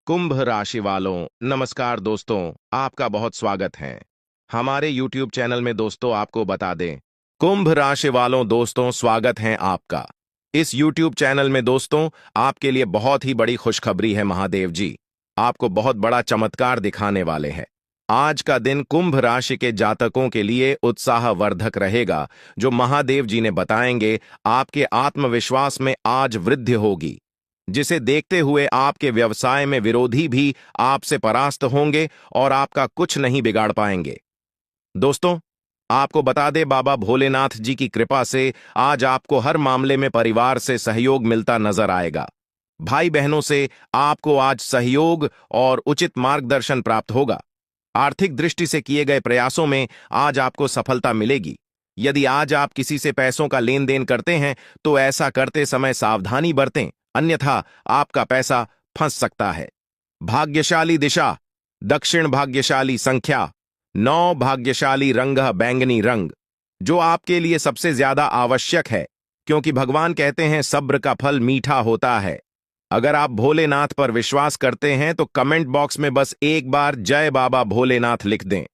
कुंभ राशि वालों, नमस्कार दोस्तों। आपका बहुत स्वागत है हमारे YouTube चैनल में। दोस्तों आपको बता दें, कुंभ राशि वालों दोस्तों, स्वागत है आपका इस YouTube चैनल में। दोस्तों आपके लिए बहुत ही बड़ी खुशखबरी है। महादेव जी आपको बहुत बड़ा चमत्कार दिखाने वाले हैं। आज का दिन कुंभ राशि के जातकों के लिए उत्साहवर्धक रहेगा। जो महादेव जी ने बताएंगे, आपके आत्मविश्वास में आज वृद्धि होगी, जिसे देखते हुए आपके व्यवसाय में विरोधी भी आपसे परास्त होंगे और आपका कुछ नहीं बिगाड़ पाएंगे। दोस्तों आपको बता दे, बाबा भोलेनाथ जी की कृपा से आज आपको हर मामले में परिवार से सहयोग मिलता नजर आएगा। भाई बहनों से आपको आज सहयोग और उचित मार्गदर्शन प्राप्त होगा। आर्थिक दृष्टि से किए गए प्रयासों में आज आपको सफलता मिलेगी। यदि आज आप किसी से पैसों का लेन देन करते हैं तो ऐसा करते समय सावधानी बरतें, अन्यथा आपका पैसा फंस सकता है। भाग्यशाली दिशा दक्षिण, भाग्यशाली संख्या 9, भाग्यशाली रंग बैंगनी रंग, जो आपके लिए सबसे ज्यादा आवश्यक है, क्योंकि भगवान कहते हैं सब्र का फल मीठा होता है। अगर आप भोलेनाथ पर विश्वास करते हैं तो कमेंट बॉक्स में बस एक बार जय बाबा भोलेनाथ लिख दें।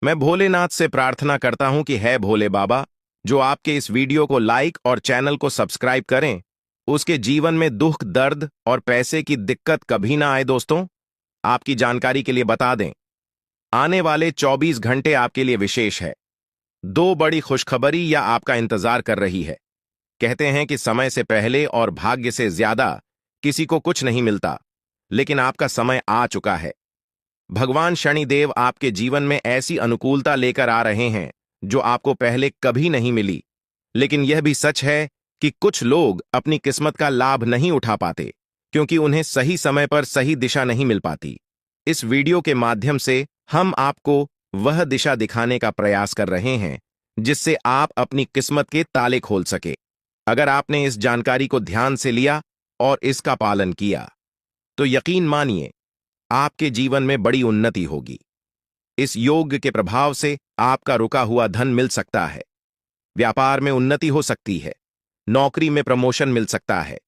मैं भोलेनाथ से प्रार्थना करता हूं कि है भोले बाबा, जो आपके इस वीडियो को लाइक और चैनल को सब्सक्राइब करें, उसके जीवन में दुख, दर्द और पैसे की दिक्कत कभी ना आए। दोस्तों आपकी जानकारी के लिए बता दें, आने वाले 24 घंटे आपके लिए विशेष है। दो बड़ी खुशखबरी या आपका इंतजार कर रही है। कहते हैं कि समय से पहले और भाग्य से ज्यादा किसी को कुछ नहीं मिलता, लेकिन आपका समय आ चुका है। भगवान शनिदेव आपके जीवन में ऐसी अनुकूलता लेकर आ रहे हैं जो आपको पहले कभी नहीं मिली। लेकिन यह भी सच है कि कुछ लोग अपनी किस्मत का लाभ नहीं उठा पाते, क्योंकि उन्हें सही समय पर सही दिशा नहीं मिल पाती। इस वीडियो के माध्यम से हम आपको वह दिशा दिखाने का प्रयास कर रहे हैं जिससे आप अपनी किस्मत के ताले खोल सके। अगर आपने इस जानकारी को ध्यान से लिया और इसका पालन किया तो यकीन मानिए आपके जीवन में बड़ी उन्नति होगी। इस योग के प्रभाव से आपका रुका हुआ धन मिल सकता है, व्यापार में उन्नति हो सकती है, नौकरी में प्रमोशन मिल सकता है,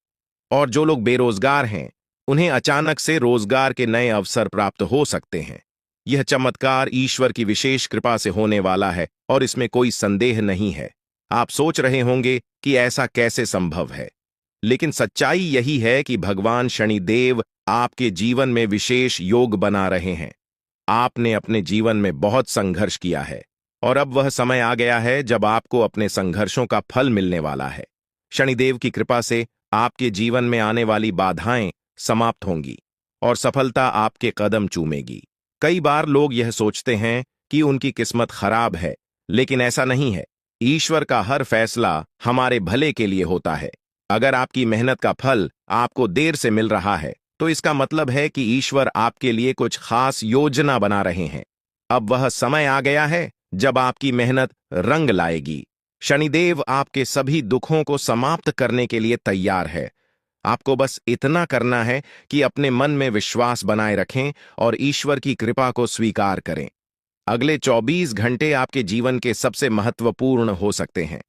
और जो लोग बेरोजगार हैं उन्हें अचानक से रोजगार के नए अवसर प्राप्त हो सकते हैं। यह चमत्कार ईश्वर की विशेष कृपा से होने वाला है और इसमें कोई संदेह नहीं है। आप सोच रहे होंगे कि ऐसा कैसे संभव है, लेकिन सच्चाई यही है कि भगवान शनिदेव आपके जीवन में विशेष योग बना रहे हैं। आपने अपने जीवन में बहुत संघर्ष किया है और अब वह समय आ गया है जब आपको अपने संघर्षों का फल मिलने वाला है। शनिदेव की कृपा से आपके जीवन में आने वाली बाधाएं समाप्त होंगी और सफलता आपके कदम चूमेगी। कई बार लोग यह सोचते हैं कि उनकी किस्मत खराब है, लेकिन ऐसा नहीं है। ईश्वर का हर फैसला हमारे भले के लिए होता है। अगर आपकी मेहनत का फल आपको देर से मिल रहा है तो इसका मतलब है कि ईश्वर आपके लिए कुछ खास योजना बना रहे हैं। अब वह समय आ गया है जब आपकी मेहनत रंग लाएगी। शनिदेव आपके सभी दुखों को समाप्त करने के लिए तैयार है। आपको बस इतना करना है कि अपने मन में विश्वास बनाए रखें और ईश्वर की कृपा को स्वीकार करें। अगले 24 घंटे आपके जीवन के सबसे महत्वपूर्ण हो सकते हैं।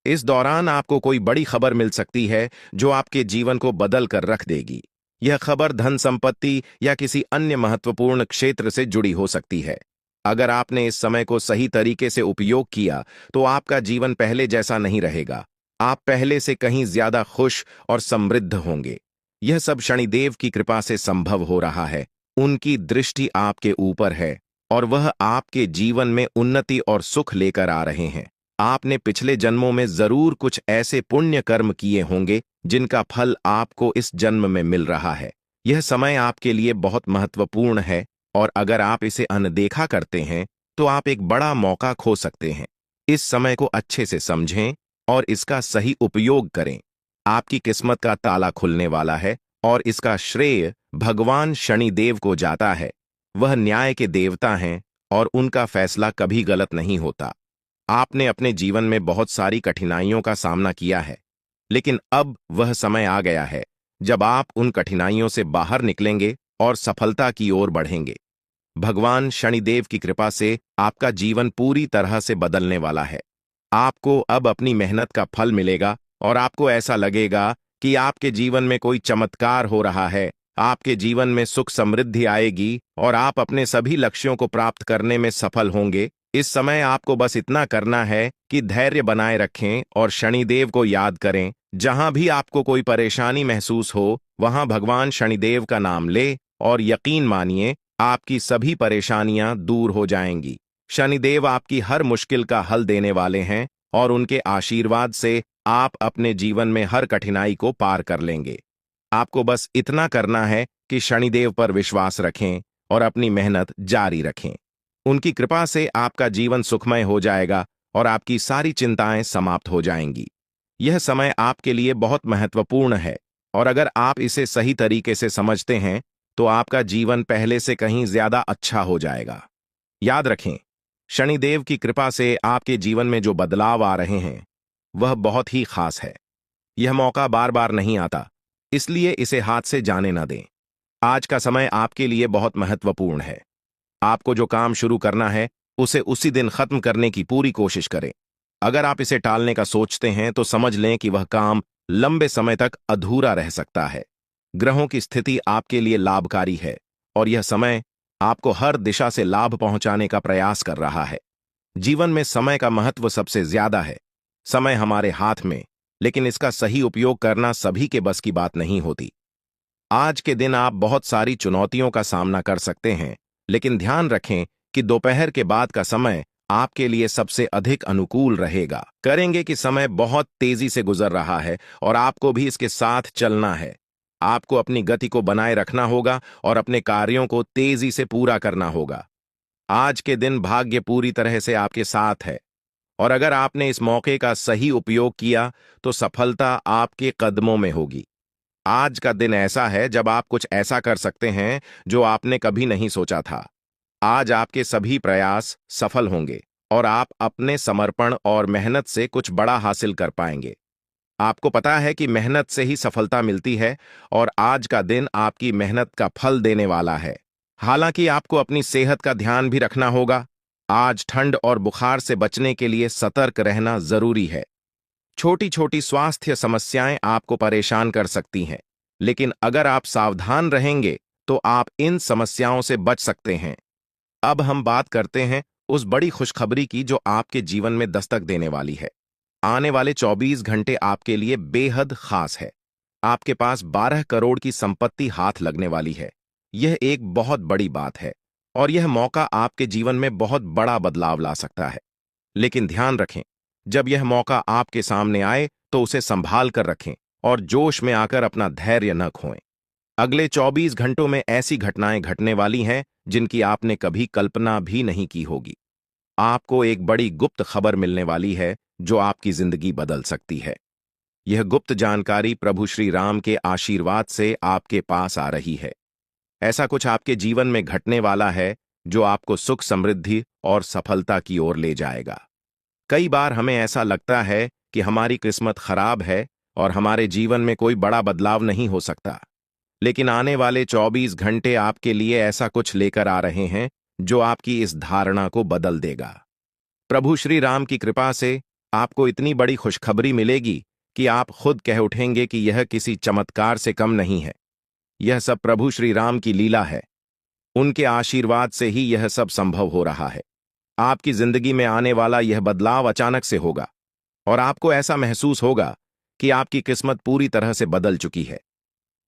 इस दौरान आपको कोई बड़ी खबर मिल सकती है जो आपके जीवन को बदल कर रख देगी। यह खबर धन, संपत्ति या किसी अन्य महत्वपूर्ण क्षेत्र से जुड़ी हो सकती है। अगर आपने इस समय को सही तरीके से उपयोग किया तो आपका जीवन पहले जैसा नहीं रहेगा। आप पहले से कहीं ज्यादा खुश और समृद्ध होंगे। यह सब शनिदेव की कृपा से संभव हो रहा है। उनकी दृष्टि आपके ऊपर है और वह आपके जीवन में उन्नति और सुख लेकर आ रहे हैं। आपने पिछले जन्मों में जरूर कुछ ऐसे पुण्य कर्म किए होंगे जिनका फल आपको इस जन्म में मिल रहा है। यह समय आपके लिए बहुत महत्वपूर्ण है और अगर आप इसे अनदेखा करते हैं तो आप एक बड़ा मौका खो सकते हैं। इस समय को अच्छे से समझें और इसका सही उपयोग करें। आपकी किस्मत का ताला खुलने वाला है और इसका श्रेय भगवान शनिदेव को जाता है। वह न्याय के देवता हैं और उनका फैसला कभी गलत नहीं होता। आपने अपने जीवन में बहुत सारी कठिनाइयों का सामना किया है, लेकिन अब वह समय आ गया है जब आप उन कठिनाइयों से बाहर निकलेंगे और सफलता की ओर बढ़ेंगे। भगवान शनिदेव की कृपा से आपका जीवन पूरी तरह से बदलने वाला है। आपको अब अपनी मेहनत का फल मिलेगा और आपको ऐसा लगेगा कि आपके जीवन में कोई चमत्कार हो रहा है। आपके जीवन में सुख समृद्धि आएगी और आप अपने सभी लक्ष्यों को प्राप्त करने में सफल होंगे। इस समय आपको बस इतना करना है कि धैर्य बनाए रखें और शनिदेव को याद करें। जहां भी आपको कोई परेशानी महसूस हो, वहां भगवान शनिदेव का नाम ले और यकीन मानिए आपकी सभी परेशानियां दूर हो जाएंगी। शनिदेव आपकी हर मुश्किल का हल देने वाले हैं और उनके आशीर्वाद से आप अपने जीवन में हर कठिनाई को पार कर लेंगे। आपको बस इतना करना है कि शनिदेव पर विश्वास रखें और अपनी मेहनत जारी रखें। उनकी कृपा से आपका जीवन सुखमय हो जाएगा और आपकी सारी चिंताएं समाप्त हो जाएंगी। यह समय आपके लिए बहुत महत्वपूर्ण है और अगर आप इसे सही तरीके से समझते हैं तो आपका जीवन पहले से कहीं ज्यादा अच्छा हो जाएगा। याद रखें, शनिदेव की कृपा से आपके जीवन में जो बदलाव आ रहे हैं वह बहुत ही खास है। यह मौका बार बार नहीं आता, इसलिए इसे हाथ से जाने न दें। आज का समय आपके लिए बहुत महत्वपूर्ण है। आपको जो काम शुरू करना है उसे उसी दिन खत्म करने की पूरी कोशिश करें। अगर आप इसे टालने का सोचते हैं तो समझ लें कि वह काम लंबे समय तक अधूरा रह सकता है। ग्रहों की स्थिति आपके लिए लाभकारी है और यह समय आपको हर दिशा से लाभ पहुंचाने का प्रयास कर रहा है। जीवन में समय का महत्व सबसे ज्यादा है। समय हमारे हाथ में, लेकिन इसका सही उपयोग करना सभी के बस की बात नहीं होती। आज के दिन आप बहुत सारी चुनौतियों का सामना कर सकते हैं, लेकिन ध्यान रखें कि दोपहर के बाद का समय आपके लिए सबसे अधिक अनुकूल रहेगा। करेंगे कि समय बहुत तेजी से गुजर रहा है और आपको भी इसके साथ चलना है। आपको अपनी गति को बनाए रखना होगा और अपने कार्यों को तेजी से पूरा करना होगा। आज के दिन भाग्य पूरी तरह से आपके साथ है और अगर आपने इस मौके का सही उपयोग किया तो सफलता आपके कदमों में होगी। आज का दिन ऐसा है जब आप कुछ ऐसा कर सकते हैं जो आपने कभी नहीं सोचा था। आज आपके सभी प्रयास सफल होंगे और आप अपने समर्पण और मेहनत से कुछ बड़ा हासिल कर पाएंगे। आपको पता है कि मेहनत से ही सफलता मिलती है और आज का दिन आपकी मेहनत का फल देने वाला है। हालांकि आपको अपनी सेहत का ध्यान भी रखना होगा। आज ठंड और बुखार से बचने के लिए सतर्क रहना जरूरी है। छोटी छोटी स्वास्थ्य समस्याएं आपको परेशान कर सकती हैं, लेकिन अगर आप सावधान रहेंगे तो आप इन समस्याओं से बच सकते हैं। अब हम बात करते हैं उस बड़ी खुशखबरी की जो आपके जीवन में दस्तक देने वाली है। आने वाले 24 घंटे आपके लिए बेहद खास है। आपके पास 12 करोड़ की संपत्ति हाथ लगने वाली है। यह एक बहुत बड़ी बात है और यह मौका आपके जीवन में बहुत बड़ा बदलाव ला सकता है। लेकिन ध्यान रखें, जब यह मौका आपके सामने आए तो उसे संभाल कर रखें और जोश में आकर अपना धैर्य न खोएं। अगले 24 घंटों में ऐसी घटनाएं घटने वाली हैं जिनकी आपने कभी कल्पना भी नहीं की होगी। आपको एक बड़ी गुप्त खबर मिलने वाली है जो आपकी जिंदगी बदल सकती है। यह गुप्त जानकारी प्रभु श्री राम के आशीर्वाद से आपके पास आ रही है। ऐसा कुछ आपके जीवन में घटने वाला है जो आपको सुख समृद्धि और सफलता की ओर ले जाएगा। कई बार हमें ऐसा लगता है कि हमारी किस्मत खराब है और हमारे जीवन में कोई बड़ा बदलाव नहीं हो सकता, लेकिन आने वाले 24 घंटे आपके लिए ऐसा कुछ लेकर आ रहे हैं जो आपकी इस धारणा को बदल देगा। प्रभु श्री राम की कृपा से आपको इतनी बड़ी खुशखबरी मिलेगी कि आप खुद कह उठेंगे कि यह किसी चमत्कार से कम नहीं है। यह सब प्रभु श्री राम की लीला है। उनके आशीर्वाद से ही यह सब संभव हो रहा है। आपकी जिंदगी में आने वाला यह बदलाव अचानक से होगा और आपको ऐसा महसूस होगा कि आपकी किस्मत पूरी तरह से बदल चुकी है।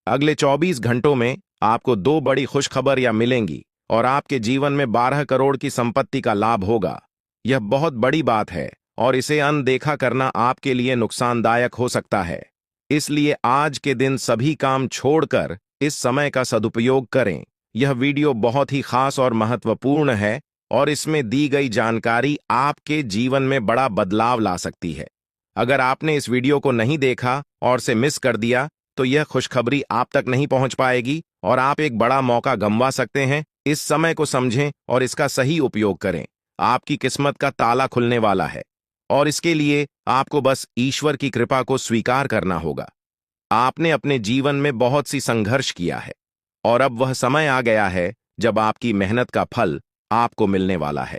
अगले 24 घंटों में आपको 2 बड़ी खुशखबरियां मिलेंगी और आपके जीवन में 12 करोड़ की संपत्ति का लाभ होगा। यह बहुत बड़ी बात है और इसे अनदेखा करना आपके लिए नुकसानदायक हो सकता है। इसलिए आज के दिन सभी काम छोड़कर इस समय का सदुपयोग करें। यह वीडियो बहुत ही खास और महत्वपूर्ण है और इसमें दी गई जानकारी आपके जीवन में बड़ा बदलाव ला सकती है। अगर आपने इस वीडियो को नहीं देखा और से मिस कर दिया तो यह खुशखबरी आप तक नहीं पहुंच पाएगी और आप एक बड़ा मौका गंवा सकते हैं। इस समय को समझें और इसका सही उपयोग करें। आपकी किस्मत का ताला खुलने वाला है और इसके लिए आपको बस ईश्वर की कृपा को स्वीकार करना होगा। आपने अपने जीवन में बहुत सी संघर्ष किया है और अब वह समय आ गया है जब आपकी मेहनत का फल आपको मिलने वाला है।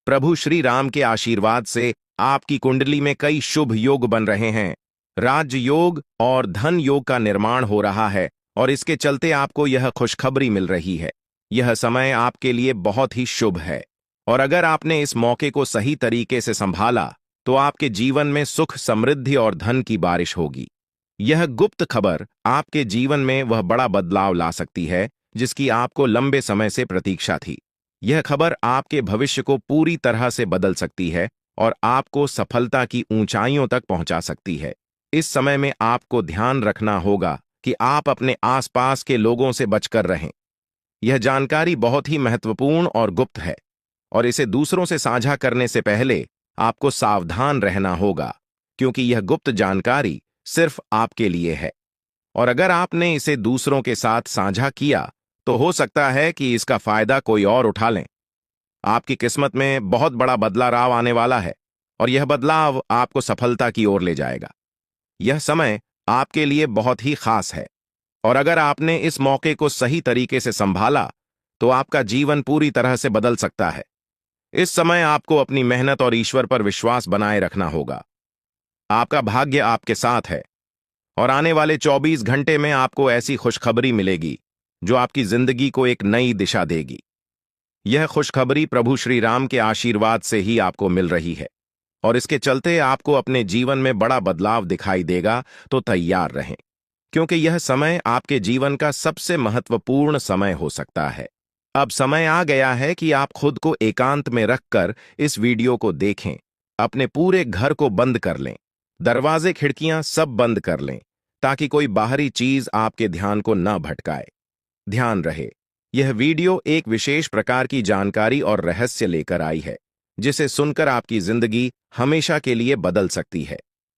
प्रभु श्री राम के आशीर्वाद से आपकी कुंडली में कई शुभ योग बन रहे हैं। राज्य योग और धन योग का निर्माण हो रहा है और इसके चलते आपको यह खुशखबरी मिल रही है। यह समय आपके लिए बहुत ही शुभ है, और अगर आपने इस मौके को सही तरीके से संभाला तो आपके जीवन में सुख, समृद्धि और धन की बारिश होगी। यह गुप्त खबर आपके जीवन में वह बड़ा बदलाव ला सकती है जिसकी आपको लंबे समय से प्रतीक्षा थी। यह खबर आपके भविष्य को पूरी तरह से बदल सकती है और आपको सफलता की ऊंचाइयों तक पहुंचा सकती है। इस समय में आपको ध्यान रखना होगा कि आप अपने आसपास के लोगों से बचकर रहें। यह जानकारी बहुत ही महत्वपूर्ण और गुप्त है, और इसे दूसरों से साझा करने से पहले आपको सावधान रहना होगा, क्योंकि यह गुप्त जानकारी सिर्फ आपके लिए है। और अगर आपने इसे दूसरों के साथ साझा किया तो हो सकता है कि इसका फायदा कोई और उठा लें। आपकी किस्मत में बहुत बड़ा बदलाव आने वाला है, और यह बदलाव आपको सफलता की ओर ले जाएगा। यह समय आपके लिए बहुत ही खास है, और अगर आपने इस मौके को सही तरीके से संभाला तो आपका जीवन पूरी तरह से बदल सकता है। इस समय आपको अपनी मेहनत और ईश्वर पर विश्वास बनाए रखना होगा। आपका भाग्य आपके साथ है, और आने वाले 24 घंटे में आपको ऐसी खुशखबरी मिलेगी जो आपकी जिंदगी को एक नई दिशा देगी। यह खुशखबरी प्रभु श्री राम के आशीर्वाद से ही आपको मिल रही है, और इसके चलते आपको अपने जीवन में बड़ा बदलाव दिखाई देगा। तो तैयार रहें, क्योंकि यह समय आपके जीवन का सबसे महत्वपूर्ण समय हो सकता है। अब समय आ गया है कि आप खुद को एकांत में रखकर इस वीडियो को देखें। अपने पूरे घर को बंद कर लें, दरवाजे, खिड़कियां सब बंद कर लें, ताकि कोई बाहरी चीज आपके ध्यान को न भटकाए। ध्यान रहे, यह वीडियो एक विशेष प्रकार की जानकारी और रहस्य लेकर आई है, जिसे सुनकर आपकी जिंदगी हमेशा के लिए बदल सकती है।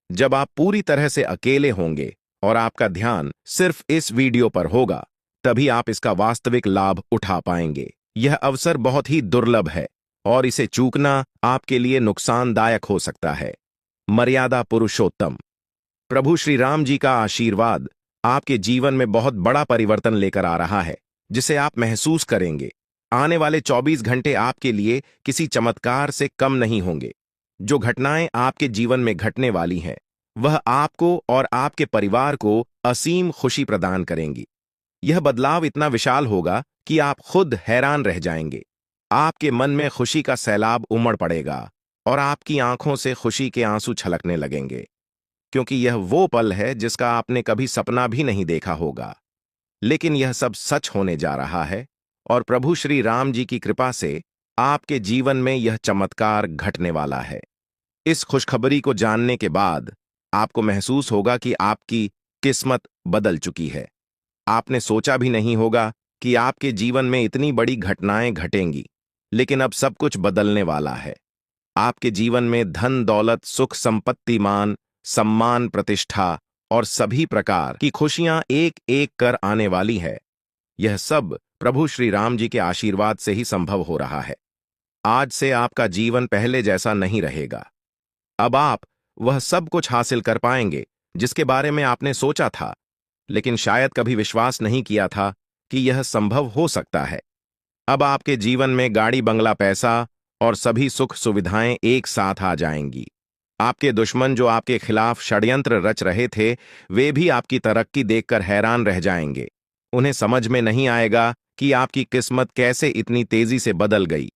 जब आप पूरी तरह से अकेले होंगे और आपका ध्यान सिर्फ इस वीडियो पर होगा, तभी आप इसका वास्तविक लाभ उठा पाएंगे। यह अवसर बहुत ही दुर्लभ है, और इसे चूकना आपके लिए नुकसानदायक हो सकता है। मर्यादा पुरुषोत्तम प्रभु श्री राम जी का आशीर्वाद आपके जीवन में बहुत बड़ा परिवर्तन लेकर आ रहा है, जिसे आप महसूस करेंगे। आने वाले 24 घंटे आपके लिए किसी चमत्कार से कम नहीं होंगे। जो घटनाएं आपके जीवन में घटने वाली हैं, वह आपको और आपके परिवार को असीम खुशी प्रदान करेंगी। यह बदलाव इतना विशाल होगा कि आप खुद हैरान रह जाएंगे। आपके मन में खुशी का सैलाब उमड़ पड़ेगा, और आपकी आंखों से खुशी के आंसू छलकने लगेंगे, क्योंकि यह वो पल है जिसका आपने कभी सपना भी नहीं देखा होगा। लेकिन यह सब सच होने जा रहा है, और प्रभु श्री राम जी की कृपा से आपके जीवन में यह चमत्कार घटने वाला है। इस खुशखबरी को जानने के बाद आपको महसूस होगा कि आपकी किस्मत बदल चुकी है। आपने सोचा भी नहीं होगा कि आपके जीवन में इतनी बड़ी घटनाएं घटेंगी, लेकिन अब सब कुछ बदलने वाला है। आपके जीवन में धन, दौलत, सुख, संपत्ति, मान, सम्मान, प्रतिष्ठा और सभी प्रकार की खुशियां एक एक कर आने वाली है। यह सब प्रभु श्री राम जी के आशीर्वाद से ही संभव हो रहा है। आज से आपका जीवन पहले जैसा नहीं रहेगा। अब आप वह सब कुछ हासिल कर पाएंगे जिसके बारे में आपने सोचा था, लेकिन शायद कभी विश्वास नहीं किया था कि यह संभव हो सकता है। अब आपके जीवन में गाड़ी, बंगला, पैसा और सभी सुख सुविधाएं एक साथ आ जाएंगी। आपके दुश्मन जो आपके खिलाफ षड्यंत्र रच रहे थे, वे भी आपकी तरक्की देखकर हैरान रह जाएंगे। उन्हें समझ में नहीं आएगा कि आपकी किस्मत कैसे इतनी तेजी से बदल गई।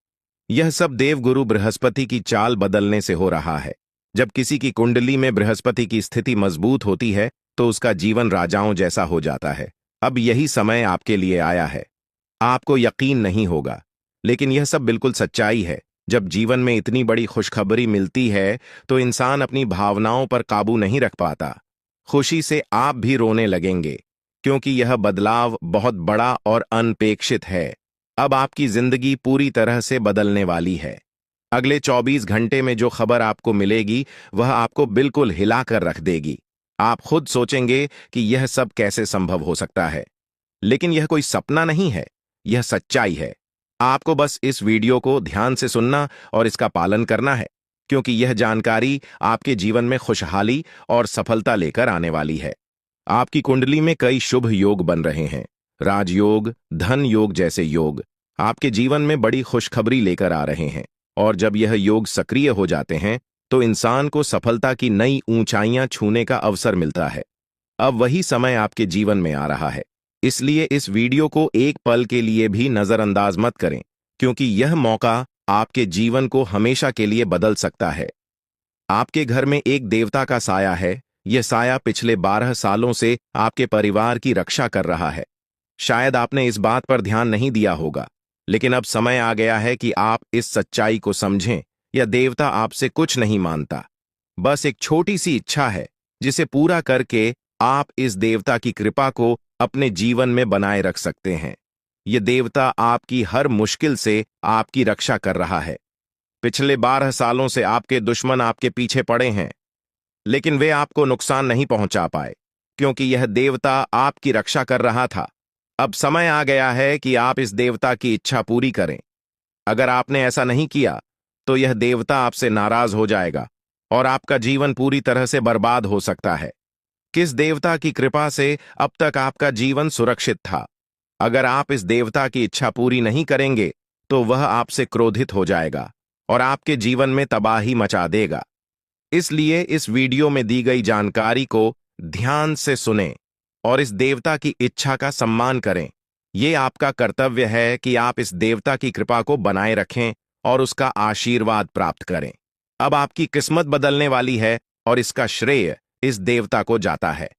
यह सब देवगुरु बृहस्पति की चाल बदलने से हो रहा है। जब किसी की कुंडली में बृहस्पति की स्थिति मजबूत होती है तो उसका जीवन राजाओं जैसा हो जाता है। अब यही समय आपके लिए आया है। आपको यकीन नहीं होगा, लेकिन यह सब बिल्कुल सच्चाई है। जब जीवन में इतनी बड़ी खुशखबरी मिलती है तो इंसान अपनी भावनाओं पर काबू नहीं रख पाता। खुशी से आप भी रोने लगेंगे, क्योंकि यह बदलाव बहुत बड़ा और अनपेक्षित है। अब आपकी जिंदगी पूरी तरह से बदलने वाली है। अगले 24 घंटे में जो खबर आपको मिलेगी वह आपको बिल्कुल हिलाकर रख देगी। आप खुद सोचेंगे कि यह सब कैसे संभव हो सकता है, लेकिन यह कोई सपना नहीं है, यह सच्चाई है। आपको बस इस वीडियो को ध्यान से सुनना और इसका पालन करना है, क्योंकि यह जानकारी आपके जीवन में खुशहाली और सफलता लेकर आने वाली है। आपकी कुंडली में कई शुभ योग बन रहे हैं। राजयोग, धन योग जैसे योग आपके जीवन में बड़ी खुशखबरी लेकर आ रहे हैं, और जब यह योग सक्रिय हो जाते हैं तो इंसान को सफलता की नई ऊंचाइयां छूने का अवसर मिलता है। अब वही समय आपके जीवन में आ रहा है इसलिए इस वीडियो को एक पल के लिए भी नजरअंदाज मत करें, क्योंकि यह मौका आपके जीवन को हमेशा के लिए बदल सकता है। आपके घर में एक देवता का साया है। यह साया पिछले 12 सालों से आपके परिवार की रक्षा कर रहा है। शायद आपने इस बात पर ध्यान नहीं दिया होगा, लेकिन अब समय आ गया है कि आप इस सच्चाई को समझें। यह देवता आपसे कुछ नहीं मानता, बस एक छोटी सी इच्छा है, जिसे पूरा करके आप इस देवता की कृपा को अपने जीवन में बनाए रख सकते हैं। यह देवता आपकी हर मुश्किल से आपकी रक्षा कर रहा है। पिछले 12 सालों से आपके दुश्मन आपके पीछे पड़े हैं, लेकिन वे आपको नुकसान नहीं पहुंचा पाए, क्योंकि यह देवता आपकी रक्षा कर रहा था। अब समय आ गया है कि आप इस देवता की इच्छा पूरी करें। अगर आपने ऐसा नहीं किया, तो यह देवता आपसे नाराज हो जाएगा और आपका जीवन पूरी तरह से बर्बाद हो सकता है। किस देवता की कृपा से अब तक आपका जीवन सुरक्षित था? अगर आप इस देवता की इच्छा पूरी नहीं करेंगे, तो वह आपसे क्रोधित हो जाएगा और आपके जीवन में तबाही मचा देगा। इसलिए इस वीडियो में दी गई जानकारी को ध्यान से सुनें और इस देवता की इच्छा का सम्मान करें। यह आपका कर्तव्य है कि आप इस देवता की कृपा को बनाए रखें और उसका आशीर्वाद प्राप्त करें। अब आपकी किस्मत बदलने वाली है और इसका श्रेय इस देवता को जाता है।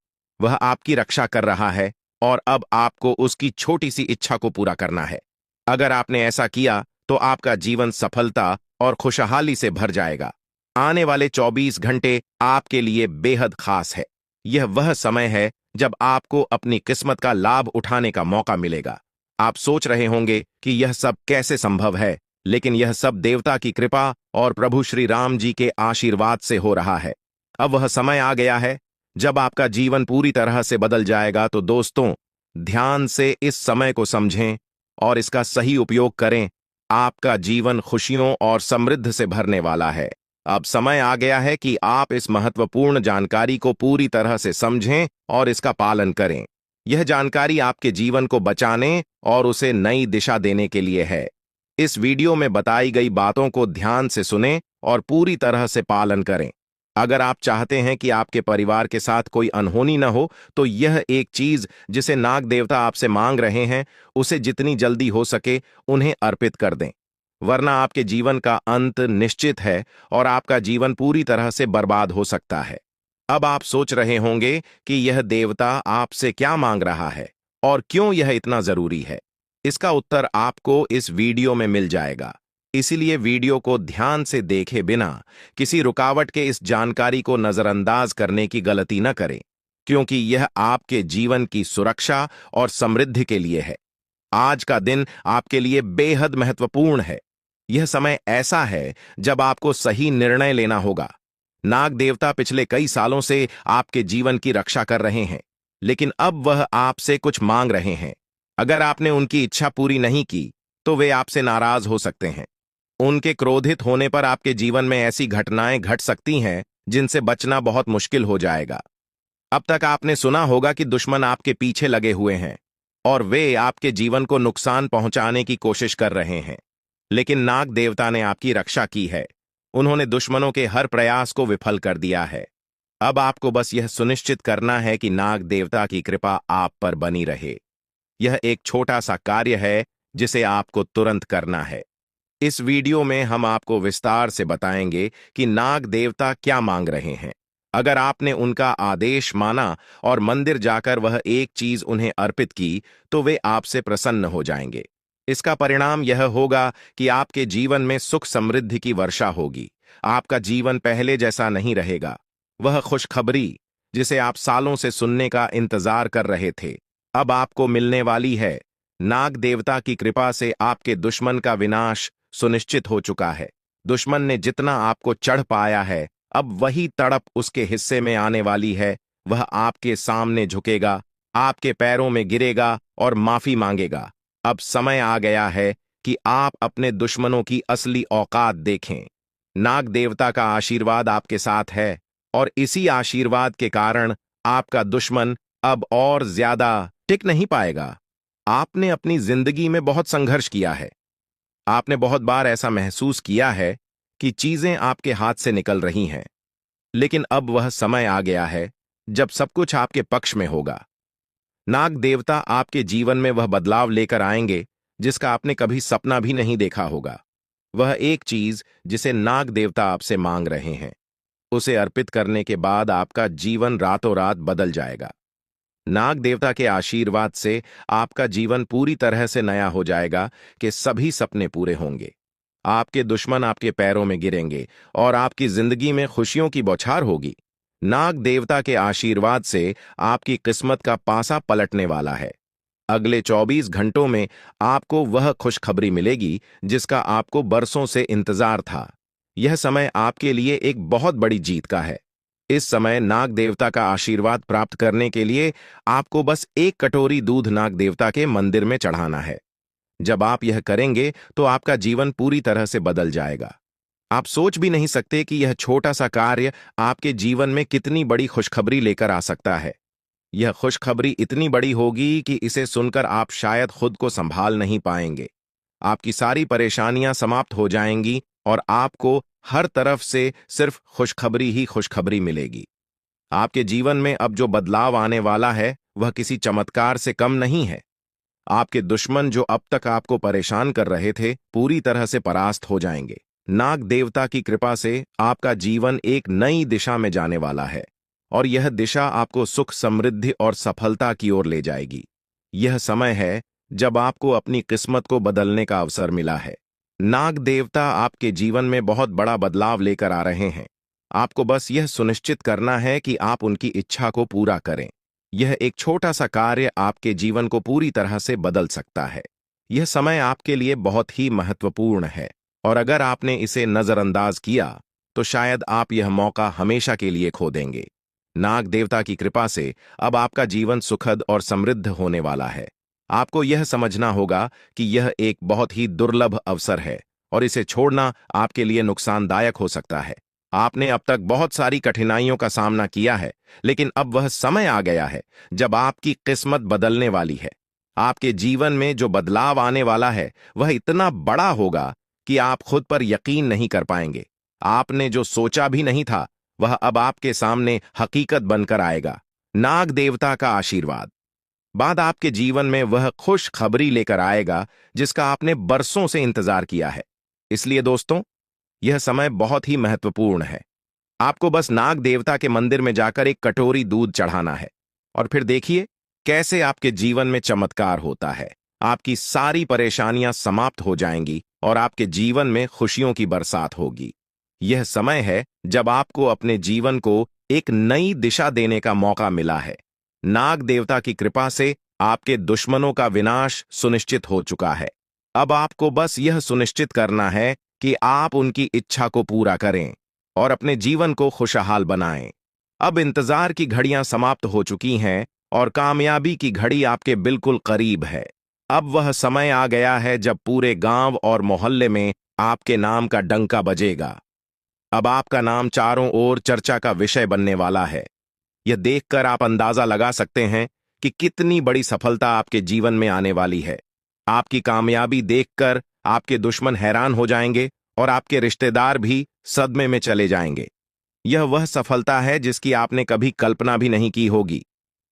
वह आपकी रक्षा कर रहा है और अब आपको उसकी छोटी सी इच्छा को पूरा करना है। अगर आपने ऐसा किया, तो आपका जीवन सफलता और खुशहाली से भर जाएगा। आने वाले 24 घंटे आपके लिए बेहद खास है। यह वह समय है जब आपको अपनी किस्मत का लाभ उठाने का मौका मिलेगा। आप सोच रहे होंगे कि यह सब कैसे संभव है, लेकिन यह सब देवता की कृपा और प्रभु श्री राम जी के आशीर्वाद से हो रहा है। अब वह समय आ गया है जब आपका जीवन पूरी तरह से बदल जाएगा। तो दोस्तों, ध्यान से इस समय को समझें और इसका सही उपयोग करें। आपका जीवन खुशियों और समृद्धि से भरने वाला है। अब समय आ गया है कि आप इस महत्वपूर्ण जानकारी को पूरी तरह से समझें और इसका पालन करें। यह जानकारी आपके जीवन को बचाने और उसे नई दिशा देने के लिए है। इस वीडियो में बताई गई बातों को ध्यान से सुनें और पूरी तरह से पालन करें। अगर आप चाहते हैं कि आपके परिवार के साथ कोई अनहोनी न हो, तो यह एक चीज जिसे नाग देवता आपसे मांग रहे हैं, उसे जितनी जल्दी हो सके उन्हें अर्पित कर दें, वरना आपके जीवन का अंत निश्चित है और आपका जीवन पूरी तरह से बर्बाद हो सकता है। अब आप सोच रहे होंगे कि यह देवता आपसे क्या मांग रहा है और क्यों यह इतना जरूरी है। इसका उत्तर आपको इस वीडियो में मिल जाएगा। इसीलिए वीडियो को ध्यान से देखे बिना किसी रुकावट के इस जानकारी को नजरअंदाज करने की गलती न करें, क्योंकि यह आपके जीवन की सुरक्षा और समृद्धि के लिए है। आज का दिन आपके लिए बेहद महत्वपूर्ण है। यह समय ऐसा है जब आपको सही निर्णय लेना होगा। नाग देवता पिछले कई सालों से आपके जीवन की रक्षा कर रहे हैं, लेकिन अब वह आपसे कुछ मांग रहे हैं। अगर आपने उनकी इच्छा पूरी नहीं की, तो वे आपसे नाराज हो सकते हैं। उनके क्रोधित होने पर आपके जीवन में ऐसी घटनाएं घट सकती हैं जिनसे बचना बहुत मुश्किल हो जाएगा। अब तक आपने सुना होगा कि दुश्मन आपके पीछे लगे हुए हैं और वे आपके जीवन को नुकसान पहुंचाने की कोशिश कर रहे हैं, लेकिन नाग देवता ने आपकी रक्षा की है। उन्होंने दुश्मनों के हर प्रयास को विफल कर दिया है। अब आपको बस यह सुनिश्चित करना है कि नाग देवता की कृपा आप पर बनी रहे। यह एक छोटा सा कार्य है जिसे आपको तुरंत करना है। इस वीडियो में हम आपको विस्तार से बताएंगे कि नाग देवता क्या मांग रहे हैं। अगर आपने उनका आदेश माना और मंदिर जाकर वह एक चीज उन्हें अर्पित की, तो वे आपसे प्रसन्न हो जाएंगे। इसका परिणाम यह होगा कि आपके जीवन में सुख समृद्धि की वर्षा होगी। आपका जीवन पहले जैसा नहीं रहेगा। वह खुशखबरी जिसे आप सालों से सुनने का इंतजार कर रहे थे, अब आपको मिलने वाली है। नाग देवता की कृपा से आपके दुश्मन का विनाश सुनिश्चित हो चुका है। दुश्मन ने जितना आपको चढ़ पाया है, अब वही तड़प उसके हिस्से में आने वाली है। वह आपके सामने झुकेगा, आपके पैरों में गिरेगा और माफी मांगेगा। अब समय आ गया है कि आप अपने दुश्मनों की असली औकात देखें। नाग देवता का आशीर्वाद आपके साथ है और इसी आशीर्वाद के कारण आपका दुश्मन अब और ज्यादा टिक नहीं पाएगा। आपने अपनी जिंदगी में बहुत संघर्ष किया है। आपने बहुत बार ऐसा महसूस किया है कि चीजें आपके हाथ से निकल रही हैं, लेकिन अब वह समय आ गया है जब सब कुछ आपके पक्ष में होगा। नाग देवता आपके जीवन में वह बदलाव लेकर आएंगे जिसका आपने कभी सपना भी नहीं देखा होगा। वह एक चीज जिसे नाग देवता आपसे मांग रहे हैं, उसे अर्पित करने के बाद आपका जीवन रातों रात बदल जाएगा। नाग देवता के आशीर्वाद से आपका जीवन पूरी तरह से नया हो जाएगा कि सभी सपने पूरे होंगे। आपके दुश्मन आपके पैरों में गिरेंगे और आपकी जिंदगी में खुशियों की बौछार होगी। नाग देवता के आशीर्वाद से आपकी किस्मत का पासा पलटने वाला है। अगले 24 घंटों में आपको वह खुशखबरी मिलेगी जिसका आपको बरसों से इंतजार था। यह समय आपके लिए एक बहुत बड़ी जीत का है। इस समय नाग देवता का आशीर्वाद प्राप्त करने के लिए आपको बस एक कटोरी दूध नाग देवता के मंदिर में चढ़ाना है। जब आप यह करेंगे तो आपका जीवन पूरी तरह से बदल जाएगा। आप सोच भी नहीं सकते कि यह छोटा सा कार्य आपके जीवन में कितनी बड़ी खुशखबरी लेकर आ सकता है। यह खुशखबरी इतनी बड़ी होगी कि इसे सुनकर आप शायद खुद को संभाल नहीं पाएंगे। आपकी सारी परेशानियां समाप्त हो जाएंगी और आपको हर तरफ से सिर्फ खुशखबरी ही खुशखबरी मिलेगी। आपके जीवन में अब जो बदलाव आने वाला है वह किसी चमत्कार से कम नहीं है। आपके दुश्मन जो अब तक आपको परेशान कर रहे थे पूरी तरह से परास्त हो जाएंगे। नाग देवता की कृपा से आपका जीवन एक नई दिशा में जाने वाला है और यह दिशा आपको सुख, समृद्धि और सफलता की ओर ले जाएगी। यह समय है जब आपको अपनी किस्मत को बदलने का अवसर मिला है। नाग देवता आपके जीवन में बहुत बड़ा बदलाव लेकर आ रहे हैं। आपको बस यह सुनिश्चित करना है कि आप उनकी इच्छा को पूरा करें। यह एक छोटा सा कार्य आपके जीवन को पूरी तरह से बदल सकता है। यह समय आपके लिए बहुत ही महत्वपूर्ण है और अगर आपने इसे नजरअंदाज किया तो शायद आप यह मौका हमेशा के लिए खो देंगे। नाग देवता की कृपा से अब आपका जीवन सुखद और समृद्ध होने वाला है। आपको यह समझना होगा कि यह एक बहुत ही दुर्लभ अवसर है और इसे छोड़ना आपके लिए नुकसानदायक हो सकता है। आपने अब तक बहुत सारी कठिनाइयों का सामना किया है, लेकिन अब वह समय आ गया है जब आपकी किस्मत बदलने वाली है। आपके जीवन में जो बदलाव आने वाला है वह इतना बड़ा होगा कि आप खुद पर यकीन नहीं कर पाएंगे। आपने जो सोचा भी नहीं था वह अब आपके सामने हकीकत बनकर आएगा। नाग देवता का आशीर्वाद बाद आपके जीवन में वह खुश खबरी लेकर आएगा जिसका आपने बरसों से इंतजार किया है। इसलिए दोस्तों, यह समय बहुत ही महत्वपूर्ण है। आपको बस नाग देवता के मंदिर में जाकर एक कटोरी दूध चढ़ाना है और फिर देखिए कैसे आपके जीवन में चमत्कार होता है। आपकी सारी परेशानियां समाप्त हो जाएंगी और आपके जीवन में खुशियों की बरसात होगी। यह समय है जब आपको अपने जीवन को एक नई दिशा देने का मौका मिला है। नाग देवता की कृपा से आपके दुश्मनों का विनाश सुनिश्चित हो चुका है। अब आपको बस यह सुनिश्चित करना है कि आप उनकी इच्छा को पूरा करें और अपने जीवन को खुशहाल बनाएं। अब इंतजार की घड़ियां समाप्त हो चुकी हैं और कामयाबी की घड़ी आपके बिल्कुल करीब है। अब वह समय आ गया है जब पूरे गांव और मोहल्ले में आपके नाम का डंका बजेगा। अब आपका नाम चारों ओर चर्चा का विषय बनने वाला है। यह देखकर आप अंदाजा लगा सकते हैं कि कितनी बड़ी सफलता आपके जीवन में आने वाली है। आपकी कामयाबी देखकर आपके दुश्मन हैरान हो जाएंगे और आपके रिश्तेदार भी सदमे में चले जाएंगे। यह वह सफलता है जिसकी आपने कभी कल्पना भी नहीं की होगी।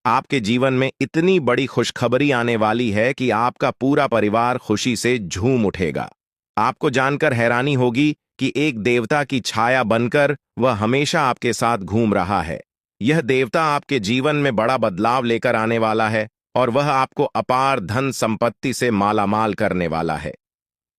आपके जीवन में इतनी बड़ी खुशखबरी आने वाली है कि आपका पूरा परिवार खुशी से झूम उठेगा। आपको जानकर हैरानी होगी कि एक देवता की छाया बनकर वह हमेशा आपके साथ घूम रहा है। यह देवता आपके जीवन में बड़ा बदलाव लेकर आने वाला है और वह आपको अपार धन संपत्ति से मालामाल करने वाला है।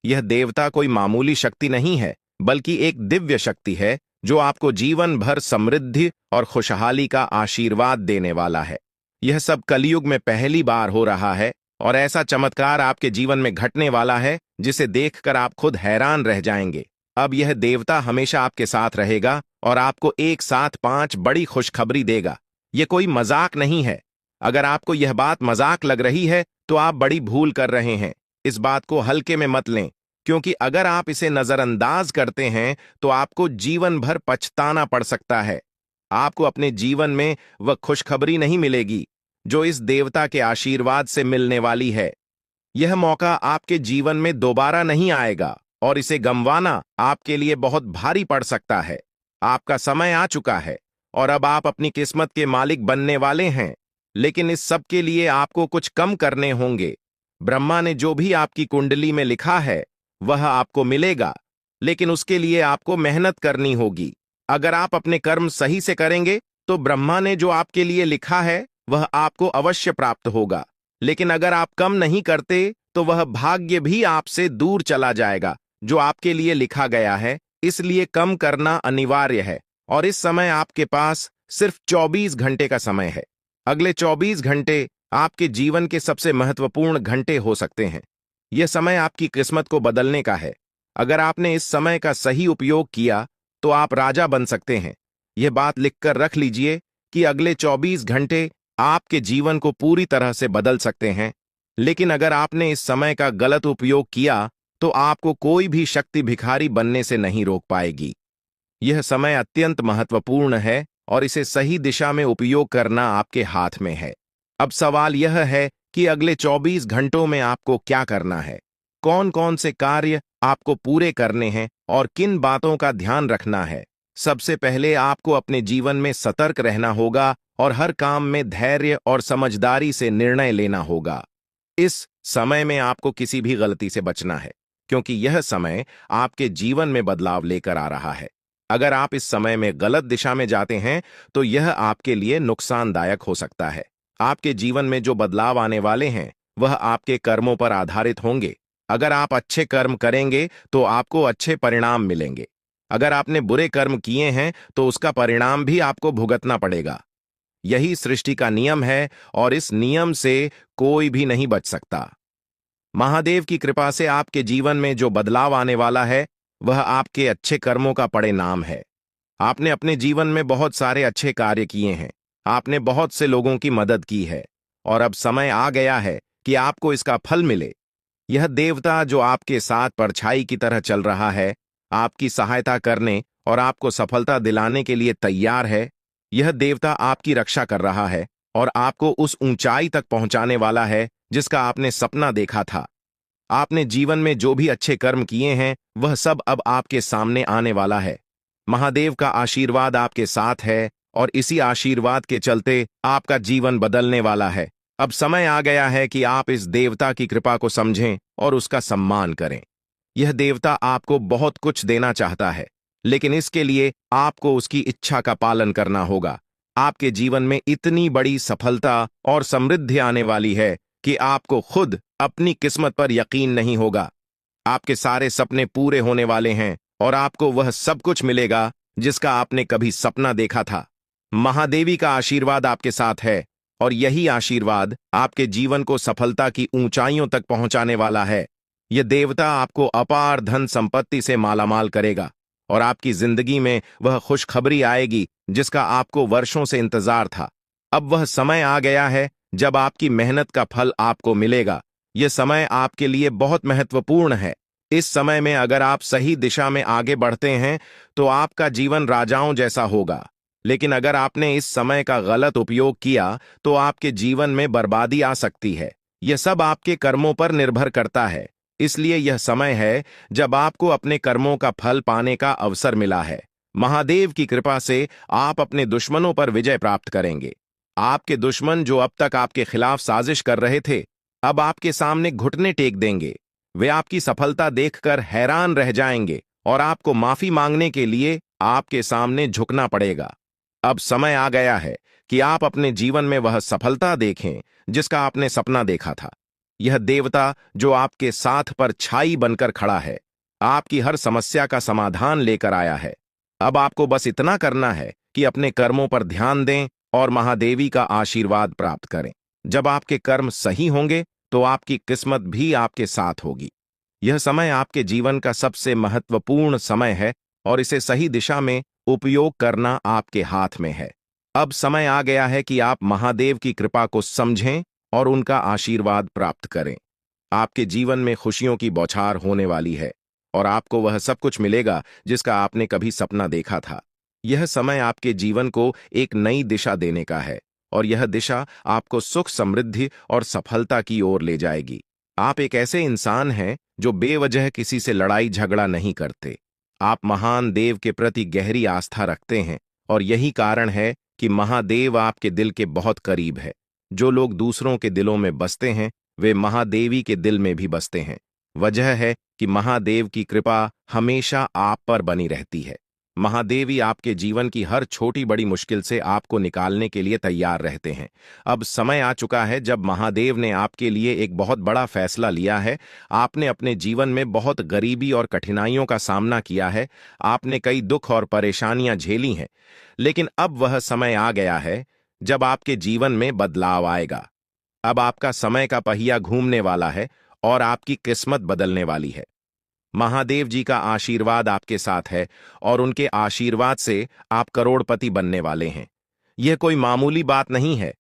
यह देवता कोई मामूली शक्ति नहीं है, बल्कि एक दिव्य शक्ति है जो आपको जीवन भर समृद्धि और खुशहाली का आशीर्वाद देने वाला है। यह सब कलयुग में पहली बार हो रहा है और ऐसा चमत्कार आपके जीवन में घटने वाला है जिसे देखकर आप खुद हैरान रह जाएंगे। अब यह देवता हमेशा आपके साथ रहेगा और आपको एक साथ 5 बड़ी खुशखबरी देगा। यह कोई मजाक नहीं है। अगर आपको यह बात मजाक लग रही है तो आप बड़ी भूल कर रहे हैं। इस बात को हल्के में मत लें, क्योंकि अगर आप इसे नजरअंदाज करते हैं तो आपको जीवन भर पछताना पड़ सकता है। आपको अपने जीवन में वह खुशखबरी नहीं मिलेगी जो इस देवता के आशीर्वाद से मिलने वाली है। यह मौका आपके जीवन में दोबारा नहीं आएगा और इसे गंवाना आपके लिए बहुत भारी पड़ सकता है। आपका समय आ चुका है और अब आप अपनी किस्मत के मालिक बनने वाले हैं। लेकिन इस सब के लिए आपको कुछ कम करने होंगे। ब्रह्मा ने जो भी आपकी कुंडली में लिखा है वह आपको मिलेगा, लेकिन उसके लिए आपको मेहनत करनी होगी। अगर आप अपने कर्म सही से करेंगे तो ब्रह्मा ने जो आपके लिए लिखा है वह आपको अवश्य प्राप्त होगा। लेकिन अगर आप कम नहीं करते तो वह भाग्य भी आपसे दूर चला जाएगा जो आपके लिए लिखा गया है। इसलिए कम करना अनिवार्य है और इस समय आपके पास सिर्फ 24 घंटे का समय है। अगले 24 घंटे आपके जीवन के सबसे महत्वपूर्ण घंटे हो सकते हैं। यह समय आपकी किस्मत को बदलने का है। अगर आपने इस समय का सही उपयोग किया तो आप राजा बन सकते हैं। यह बात लिखकर रख लीजिए कि अगले 24 घंटे आपके जीवन को पूरी तरह से बदल सकते हैं। लेकिन अगर आपने इस समय का गलत उपयोग किया तो आपको कोई भी शक्ति भिखारी बनने से नहीं रोक पाएगी। यह समय अत्यंत महत्वपूर्ण है और इसे सही दिशा में उपयोग करना आपके हाथ में है। अब सवाल यह है कि अगले 24 घंटों में आपको क्या करना है, कौन कौन से कार्य आपको पूरे करने हैं और किन बातों का ध्यान रखना है। सबसे पहले आपको अपने जीवन में सतर्क रहना होगा और हर काम में धैर्य और समझदारी से निर्णय लेना होगा। इस समय में आपको किसी भी गलती से बचना है, क्योंकि यह समय आपके जीवन में बदलाव लेकर आ रहा है। अगर आप इस समय में गलत दिशा में जाते हैं तो यह आपके लिए नुकसानदायक हो सकता है। आपके जीवन में जो बदलाव आने वाले हैं वह आपके कर्मों पर आधारित होंगे। अगर आप अच्छे कर्म करेंगे तो आपको अच्छे परिणाम मिलेंगे। अगर आपने बुरे कर्म किए हैं तो उसका परिणाम भी आपको भुगतना पड़ेगा। यही सृष्टि का नियम है और इस नियम से कोई भी नहीं बच सकता। महादेव की कृपा से आपके जीवन में जो बदलाव आने वाला है वह आपके अच्छे कर्मों का परिणाम है। आपने अपने जीवन में बहुत सारे अच्छे कार्य किए हैं, आपने बहुत से लोगों की मदद की है और अब समय आ गया है कि आपको इसका फल मिले। यह देवता जो आपके साथ परछाई की तरह चल रहा है, आपकी सहायता करने और आपको सफलता दिलाने के लिए तैयार है। यह देवता आपकी रक्षा कर रहा है और आपको उस ऊंचाई तक पहुंचाने वाला है जिसका आपने सपना देखा था। आपने जीवन में जो भी अच्छे कर्म किए हैं वह सब अब आपके सामने आने वाला है। महादेव का आशीर्वाद आपके साथ है और इसी आशीर्वाद के चलते आपका जीवन बदलने वाला है। अब समय आ गया है कि आप इस देवता की कृपा को समझें और उसका सम्मान करें। यह देवता आपको बहुत कुछ देना चाहता है, लेकिन इसके लिए आपको उसकी इच्छा का पालन करना होगा। आपके जीवन में इतनी बड़ी सफलता और समृद्धि आने वाली है कि आपको खुद अपनी किस्मत पर यकीन नहीं होगा। आपके सारे सपने पूरे होने वाले हैं और आपको वह सब कुछ मिलेगा जिसका आपने कभी सपना देखा था। महादेवी का आशीर्वाद आपके साथ है और यही आशीर्वाद आपके जीवन को सफलता की ऊंचाइयों तक पहुंचाने वाला है। यह देवता आपको अपार धन संपत्ति से मालामाल करेगा और आपकी जिंदगी में वह खुशखबरी आएगी जिसका आपको वर्षों से इंतजार था। अब वह समय आ गया है जब आपकी मेहनत का फल आपको मिलेगा। यह समय आपके लिए बहुत महत्वपूर्ण है। इस समय में अगर आप सही दिशा में आगे बढ़ते हैं तो आपका जीवन राजाओं जैसा होगा, लेकिन अगर आपने इस समय का गलत उपयोग किया तो आपके जीवन में बर्बादी आ सकती है। यह सब आपके कर्मों पर निर्भर करता है। इसलिए यह समय है जब आपको अपने कर्मों का फल पाने का अवसर मिला है। महादेव की कृपा से आप अपने दुश्मनों पर विजय प्राप्त करेंगे। आपके दुश्मन जो अब तक आपके खिलाफ साजिश कर रहे थे, अब आपके सामने घुटने टेक देंगे। वे आपकी सफलता देखकर हैरान रह जाएंगे और आपको माफी मांगने के लिए आपके सामने झुकना पड़ेगा। अब समय आ गया है कि आप अपने जीवन में वह सफलता देखें जिसका आपने सपना देखा था। यह देवता जो आपके साथ पर छाई बनकर खड़ा है, आपकी हर समस्या का समाधान लेकर आया है। अब आपको बस इतना करना है कि अपने कर्मों पर ध्यान दें और महादेवी का आशीर्वाद प्राप्त करें। जब आपके कर्म सही होंगे तो आपकी किस्मत भी आपके साथ होगी। यह समय आपके जीवन का सबसे महत्वपूर्ण समय है और इसे सही दिशा में उपयोग करना आपके हाथ में है। अब समय आ गया है कि आप महादेव की कृपा को समझें और उनका आशीर्वाद प्राप्त करें। आपके जीवन में खुशियों की बौछार होने वाली है और आपको वह सब कुछ मिलेगा जिसका आपने कभी सपना देखा था। यह समय आपके जीवन को एक नई दिशा देने का है और यह दिशा आपको सुख, समृद्धि और सफलता की ओर ले जाएगी। आप एक ऐसे इंसान हैं जो बेवजह किसी से लड़ाई झगड़ा नहीं करते। आप महान देव के प्रति गहरी आस्था रखते हैं और यही कारण है कि महादेव आपके दिल के बहुत करीब है। जो लोग दूसरों के दिलों में बसते हैं वे महादेवी के दिल में भी बसते हैं। वजह है कि महादेव की कृपा हमेशा आप पर बनी रहती है। महादेवी आपके जीवन की हर छोटी बड़ी मुश्किल से आपको निकालने के लिए तैयार रहते हैं। अब समय आ चुका है जब महादेव ने आपके लिए एक बहुत बड़ा फैसला लिया है। आपने अपने जीवन में बहुत गरीबी और कठिनाइयों का सामना किया है। आपने कई दुख और परेशानियां झेली हैं, लेकिन अब वह समय आ गया है जब आपके जीवन में बदलाव आएगा। अब आपका समय का पहिया घूमने वाला है और आपकी किस्मत बदलने वाली है। महादेव जी का आशीर्वाद आपके साथ है और उनके आशीर्वाद से आप करोड़पति बनने वाले हैं। यह कोई मामूली बात नहीं है,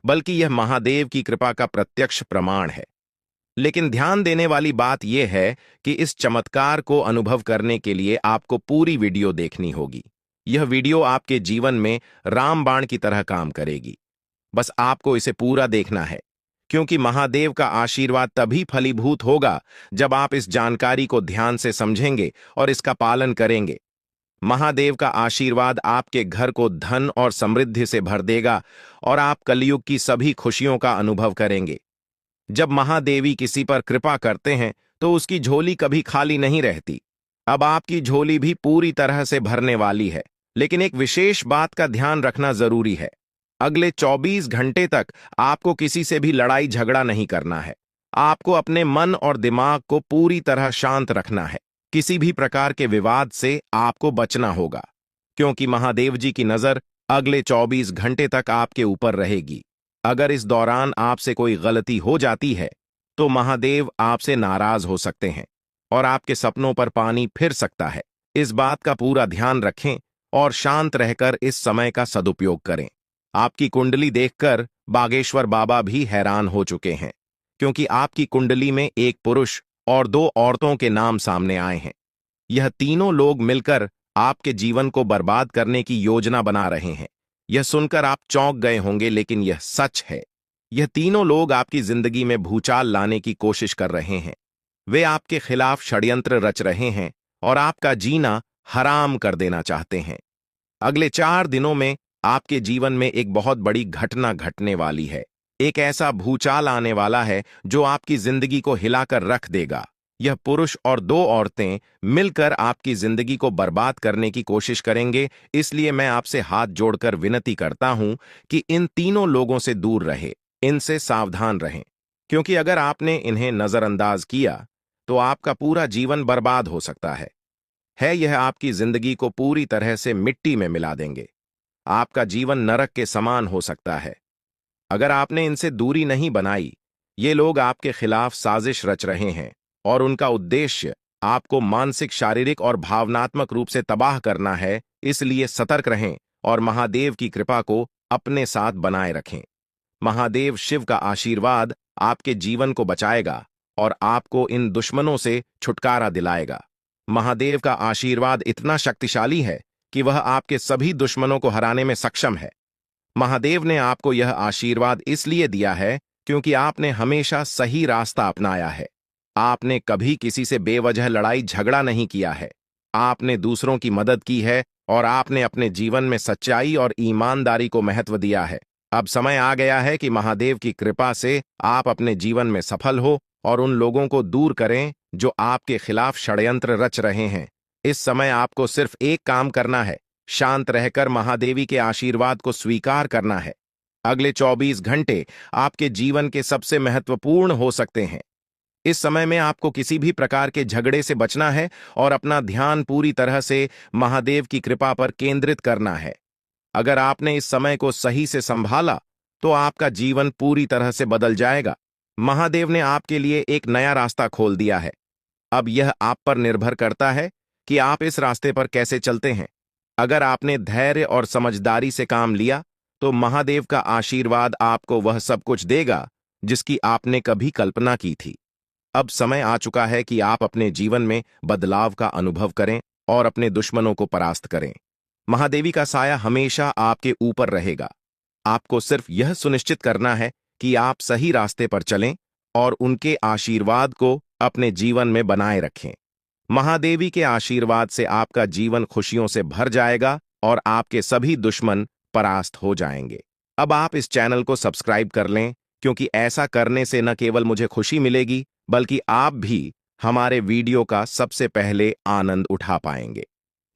बल्कि यह महादेव की कृपा का प्रत्यक्ष प्रमाण है। लेकिन ध्यान देने वाली बात यह है कि इस चमत्कार को अनुभव करने के लिए आपको पूरी वीडियो देखनी होगी। यह वीडियो आपके जीवन में रामबाण की तरह काम करेगी। बस आपको इसे पूरा देखना है, क्योंकि महादेव का आशीर्वाद तभी फलीभूत होगा जब आप इस जानकारी को ध्यान से समझेंगे और इसका पालन करेंगे। महादेव का आशीर्वाद आपके घर को धन और समृद्धि से भर देगा और आप कलयुग की सभी खुशियों का अनुभव करेंगे। जब महादेवी किसी पर कृपा करते हैं तो उसकी झोली कभी खाली नहीं रहती। अब आपकी झोली भी पूरी तरह से भरने वाली है, लेकिन एक विशेष बात का ध्यान रखना जरूरी है। अगले 24 घंटे तक आपको किसी से भी लड़ाई झगड़ा नहीं करना है। आपको अपने मन और दिमाग को पूरी तरह शांत रखना है। किसी भी प्रकार के विवाद से आपको बचना होगा, क्योंकि महादेव जी की नजर अगले 24 घंटे तक आपके ऊपर रहेगी। अगर इस दौरान आपसे कोई गलती हो जाती है तो महादेव आपसे नाराज हो सकते हैं और आपके सपनों पर पानी फिर सकता है। इस बात का पूरा ध्यान रखें और शांत रहकर इस समय का सदुपयोग करें। आपकी कुंडली देखकर बागेश्वर बाबा भी हैरान हो चुके हैं, क्योंकि आपकी कुंडली में एक पुरुष और 2 औरतों के नाम सामने आए हैं। यह तीनों लोग मिलकर आपके जीवन को बर्बाद करने की योजना बना रहे हैं। यह सुनकर आप चौंक गए होंगे, लेकिन यह सच है। यह तीनों लोग आपकी जिंदगी में भूचाल लाने की कोशिश कर रहे हैं। वे आपके खिलाफ षड्यंत्र रच रहे हैं और आपका जीना हराम कर देना चाहते हैं। अगले 4 दिनों में आपके जीवन में एक बहुत बड़ी घटना घटने वाली है। एक ऐसा भूचाल आने वाला है जो आपकी जिंदगी को हिलाकर रख देगा। यह पुरुष और 2 औरतें मिलकर आपकी जिंदगी को बर्बाद करने की कोशिश करेंगे। इसलिए मैं आपसे हाथ जोड़कर विनती करता हूं कि इन तीनों लोगों से दूर रहे, इनसे सावधान रहें, क्योंकि अगर आपने इन्हें नजरअंदाज किया तो आपका पूरा जीवन बर्बाद हो सकता है। यह आपकी जिंदगी को पूरी तरह से मिट्टी में मिला देंगे। आपका जीवन नरक के समान हो सकता है। अगर आपने इनसे दूरी नहीं बनाई, ये लोग आपके खिलाफ साजिश रच रहे हैं और उनका उद्देश्य आपको मानसिक, शारीरिक और भावनात्मक रूप से तबाह करना है। इसलिए सतर्क रहें और महादेव की कृपा को अपने साथ बनाए रखें। महादेव शिव का आशीर्वाद आपके जीवन को बचाएगा और आपको इन दुश्मनों से छुटकारा दिलाएगा। महादेव का आशीर्वाद इतना शक्तिशाली है कि वह आपके सभी दुश्मनों को हराने में सक्षम है। महादेव ने आपको यह आशीर्वाद इसलिए दिया है क्योंकि आपने हमेशा सही रास्ता अपनाया है। आपने कभी किसी से बेवजह लड़ाई झगड़ा नहीं किया है। आपने दूसरों की मदद की है और आपने अपने जीवन में सच्चाई और ईमानदारी को महत्व दिया है। अब समय आ गया है कि महादेव की कृपा से आप अपने जीवन में सफल हो और उन लोगों को दूर करें जो आपके खिलाफ षड्यंत्र रच रहे हैं। इस समय आपको सिर्फ एक काम करना है, शांत रहकर महादेवी के आशीर्वाद को स्वीकार करना है। अगले 24 घंटे आपके जीवन के सबसे महत्वपूर्ण हो सकते हैं। इस समय में आपको किसी भी प्रकार के झगड़े से बचना है और अपना ध्यान पूरी तरह से महादेव की कृपा पर केंद्रित करना है। अगर आपने इस समय को सही से संभाला तो आपका जीवन पूरी तरह से बदल जाएगा। महादेव ने आपके लिए एक नया रास्ता खोल दिया है। अब यह आप पर निर्भर करता है कि आप इस रास्ते पर कैसे चलते हैं। अगर आपने धैर्य और समझदारी से काम लिया तो महादेव का आशीर्वाद आपको वह सब कुछ देगा जिसकी आपने कभी कल्पना की थी। अब समय आ चुका है कि आप अपने जीवन में बदलाव का अनुभव करें और अपने दुश्मनों को परास्त करें। महादेवी का साया हमेशा आपके ऊपर रहेगा। आपको सिर्फ यह सुनिश्चित करना है कि आप सही रास्ते पर चलें और उनके आशीर्वाद को अपने जीवन में बनाए रखें। महादेवी के आशीर्वाद से आपका जीवन खुशियों से भर जाएगा और आपके सभी दुश्मन परास्त हो जाएंगे। अब आप इस चैनल को सब्सक्राइब कर लें, क्योंकि ऐसा करने से न केवल मुझे खुशी मिलेगी, बल्कि आप भी हमारे वीडियो का सबसे पहले आनंद उठा पाएंगे।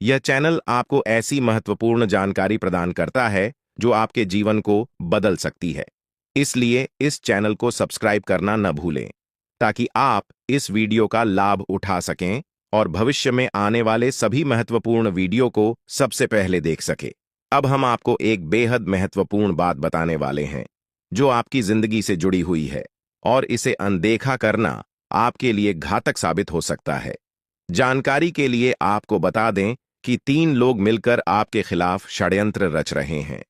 यह चैनल आपको ऐसी महत्वपूर्ण जानकारी प्रदान करता है जो आपके जीवन को बदल सकती है। इसलिए इस चैनल को सब्सक्राइब करना न भूलें, ताकि आप इस वीडियो का लाभ उठा सकें और भविष्य में आने वाले सभी महत्वपूर्ण वीडियो को सबसे पहले देख सकें। अब हम आपको एक बेहद महत्वपूर्ण बात बताने वाले हैं, जो आपकी जिंदगी से जुड़ी हुई है, और इसे अनदेखा करना आपके लिए घातक साबित हो सकता है। जानकारी के लिए आपको बता दें कि 3 लोग मिलकर आपके खिलाफ षड्यंत्र रच रहे हैं।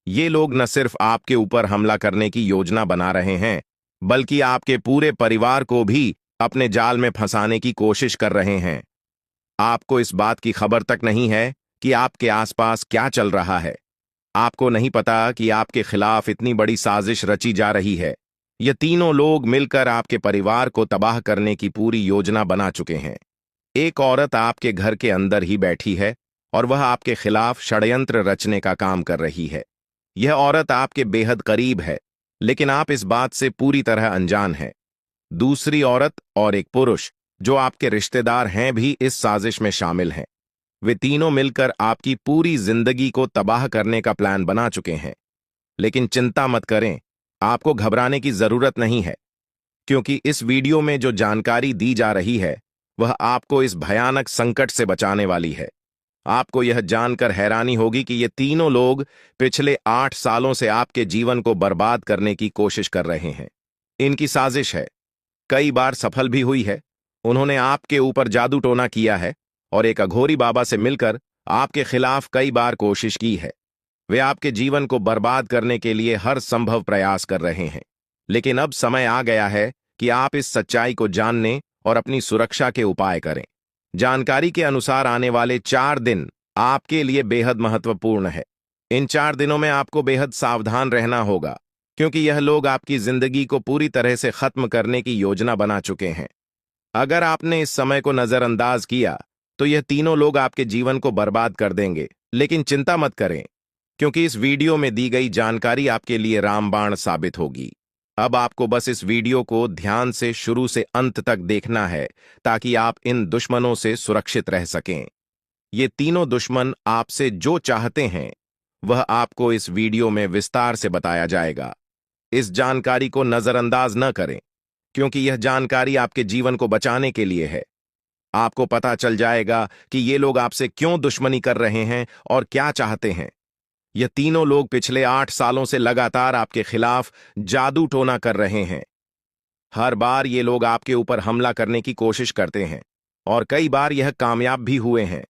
ये लोग न सिर्फ आपके ऊपर हमला करने की योजना बना रहे हैं, बल्कि आपके पूरे परिवार को भी अपने जाल में फंसाने की कोशिश कर रहे हैं। आपको इस बात की खबर तक नहीं है कि आपके आसपास क्या चल रहा है। आपको नहीं पता कि आपके खिलाफ इतनी बड़ी साजिश रची जा रही है। ये तीनों लोग मिलकर आपके परिवार को तबाह करने की पूरी योजना बना चुके हैं। एक औरत आपके घर के अंदर ही बैठी है और वह आपके खिलाफ षड्यंत्र रचने का काम कर रही है। यह औरत आपके बेहद करीब है, लेकिन आप इस बात से पूरी तरह अनजान हैं। दूसरी औरत और एक पुरुष जो आपके रिश्तेदार हैं भी इस साजिश में शामिल हैं। वे तीनों मिलकर आपकी पूरी जिंदगी को तबाह करने का प्लान बना चुके हैं। लेकिन चिंता मत करें, आपको घबराने की जरूरत नहीं है, क्योंकि इस वीडियो में जो जानकारी दी जा रही है वह आपको इस भयानक संकट से बचाने वाली है। आपको यह जानकर हैरानी होगी कि ये तीनों लोग पिछले 8 सालों से आपके जीवन को बर्बाद करने की कोशिश कर रहे हैं। इनकी साजिश है, कई बार सफल भी हुई है। उन्होंने आपके ऊपर जादू टोना किया है और एक अघोरी बाबा से मिलकर आपके खिलाफ कई बार कोशिश की है। वे आपके जीवन को बर्बाद करने के लिए हर संभव प्रयास कर रहे हैं। लेकिन अब समय आ गया है कि आप इस सच्चाई को जानने और अपनी सुरक्षा के उपाय करें। जानकारी के अनुसार आने वाले 4 दिन आपके लिए बेहद महत्वपूर्ण है। इन 4 दिनों में आपको बेहद सावधान रहना होगा, क्योंकि यह लोग आपकी जिंदगी को पूरी तरह से खत्म करने की योजना बना चुके हैं। अगर आपने इस समय को नजरअंदाज किया तो यह तीनों लोग आपके जीवन को बर्बाद कर देंगे। लेकिन चिंता मत करें, क्योंकि इस वीडियो में दी गई जानकारी आपके लिए रामबाण साबित होगी। अब आपको बस इस वीडियो को ध्यान से शुरू से अंत तक देखना है, ताकि आप इन दुश्मनों से सुरक्षित रह सकें। ये तीनों दुश्मन आपसे जो चाहते हैं वह आपको इस वीडियो में विस्तार से बताया जाएगा। इस जानकारी को नजरअंदाज न करें, क्योंकि यह जानकारी आपके जीवन को बचाने के लिए है। आपको पता चल जाएगा कि ये लोग आपसे क्यों दुश्मनी कर रहे हैं और क्या चाहते हैं। ये तीनों लोग पिछले 8 सालों से लगातार आपके खिलाफ जादू टोना कर रहे हैं। हर बार ये लोग आपके ऊपर हमला करने की कोशिश करते हैं और कई बार यह कामयाब भी हुए हैं।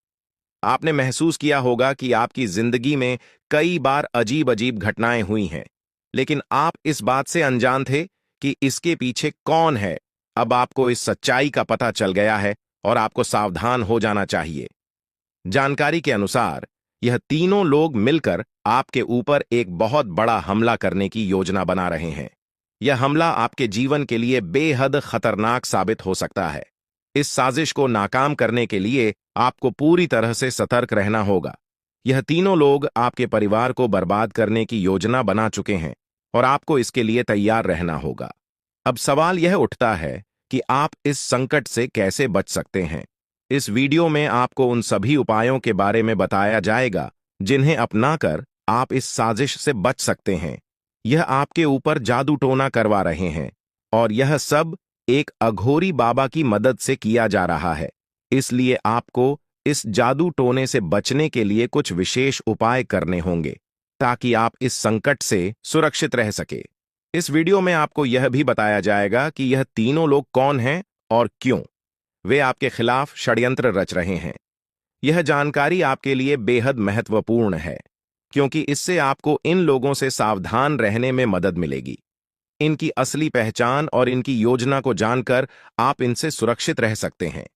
आपने महसूस किया होगा कि आपकी जिंदगी में कई बार अजीब अजीब घटनाएं हुई हैं, लेकिन आप इस बात से अनजान थे कि इसके पीछे कौन है। अब आपको इस सच्चाई का पता चल गया है और आपको सावधान हो जाना चाहिए। जानकारी के अनुसार यह तीनों लोग मिलकर आपके ऊपर एक बहुत बड़ा हमला करने की योजना बना रहे हैं। यह हमला आपके जीवन के लिए बेहद खतरनाक साबित हो सकता है। इस साजिश को नाकाम करने के लिए आपको पूरी तरह से सतर्क रहना होगा। यह तीनों लोग आपके परिवार को बर्बाद करने की योजना बना चुके हैं और आपको इसके लिए तैयार रहना होगा। अब सवाल यह उठता है कि आप इस संकट से कैसे बच सकते हैं। इस वीडियो में आपको उन सभी उपायों के बारे में बताया जाएगा जिन्हें अपनाकर आप इस साजिश से बच सकते हैं। यह आपके ऊपर जादू टोना करवा रहे हैं और यह सब एक अघोरी बाबा की मदद से किया जा रहा है। इसलिए आपको इस जादू टोने से बचने के लिए कुछ विशेष उपाय करने होंगे, ताकि आप इस संकट से सुरक्षित रह सके। इस वीडियो में आपको यह भी बताया जाएगा कि यह तीनों लोग कौन हैं और क्यों वे आपके खिलाफ षड्यंत्र रच रहे हैं। यह जानकारी आपके लिए बेहद महत्वपूर्ण है, क्योंकि इससे आपको इन लोगों से सावधान रहने में मदद मिलेगी। इनकी असली पहचान और इनकी योजना को जानकर आप इनसे सुरक्षित रह सकते हैं।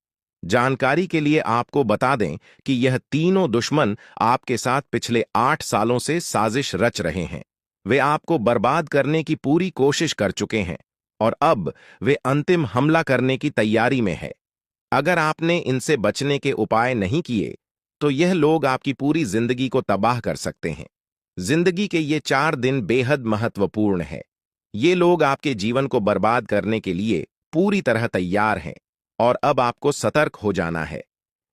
जानकारी के लिए आपको बता दें कि यह तीनों दुश्मन आपके साथ पिछले 8 सालों से साजिश रच रहे हैं। वे आपको बर्बाद करने की पूरी कोशिश कर चुके हैं और अब वे अंतिम हमला करने की तैयारी में है। अगर आपने इनसे बचने के उपाय नहीं किए तो यह लोग आपकी पूरी जिंदगी को तबाह कर सकते हैं। जिंदगी के ये 4 दिन बेहद महत्वपूर्ण है। ये लोग आपके जीवन को बर्बाद करने के लिए पूरी तरह तैयार हैं और अब आपको सतर्क हो जाना है।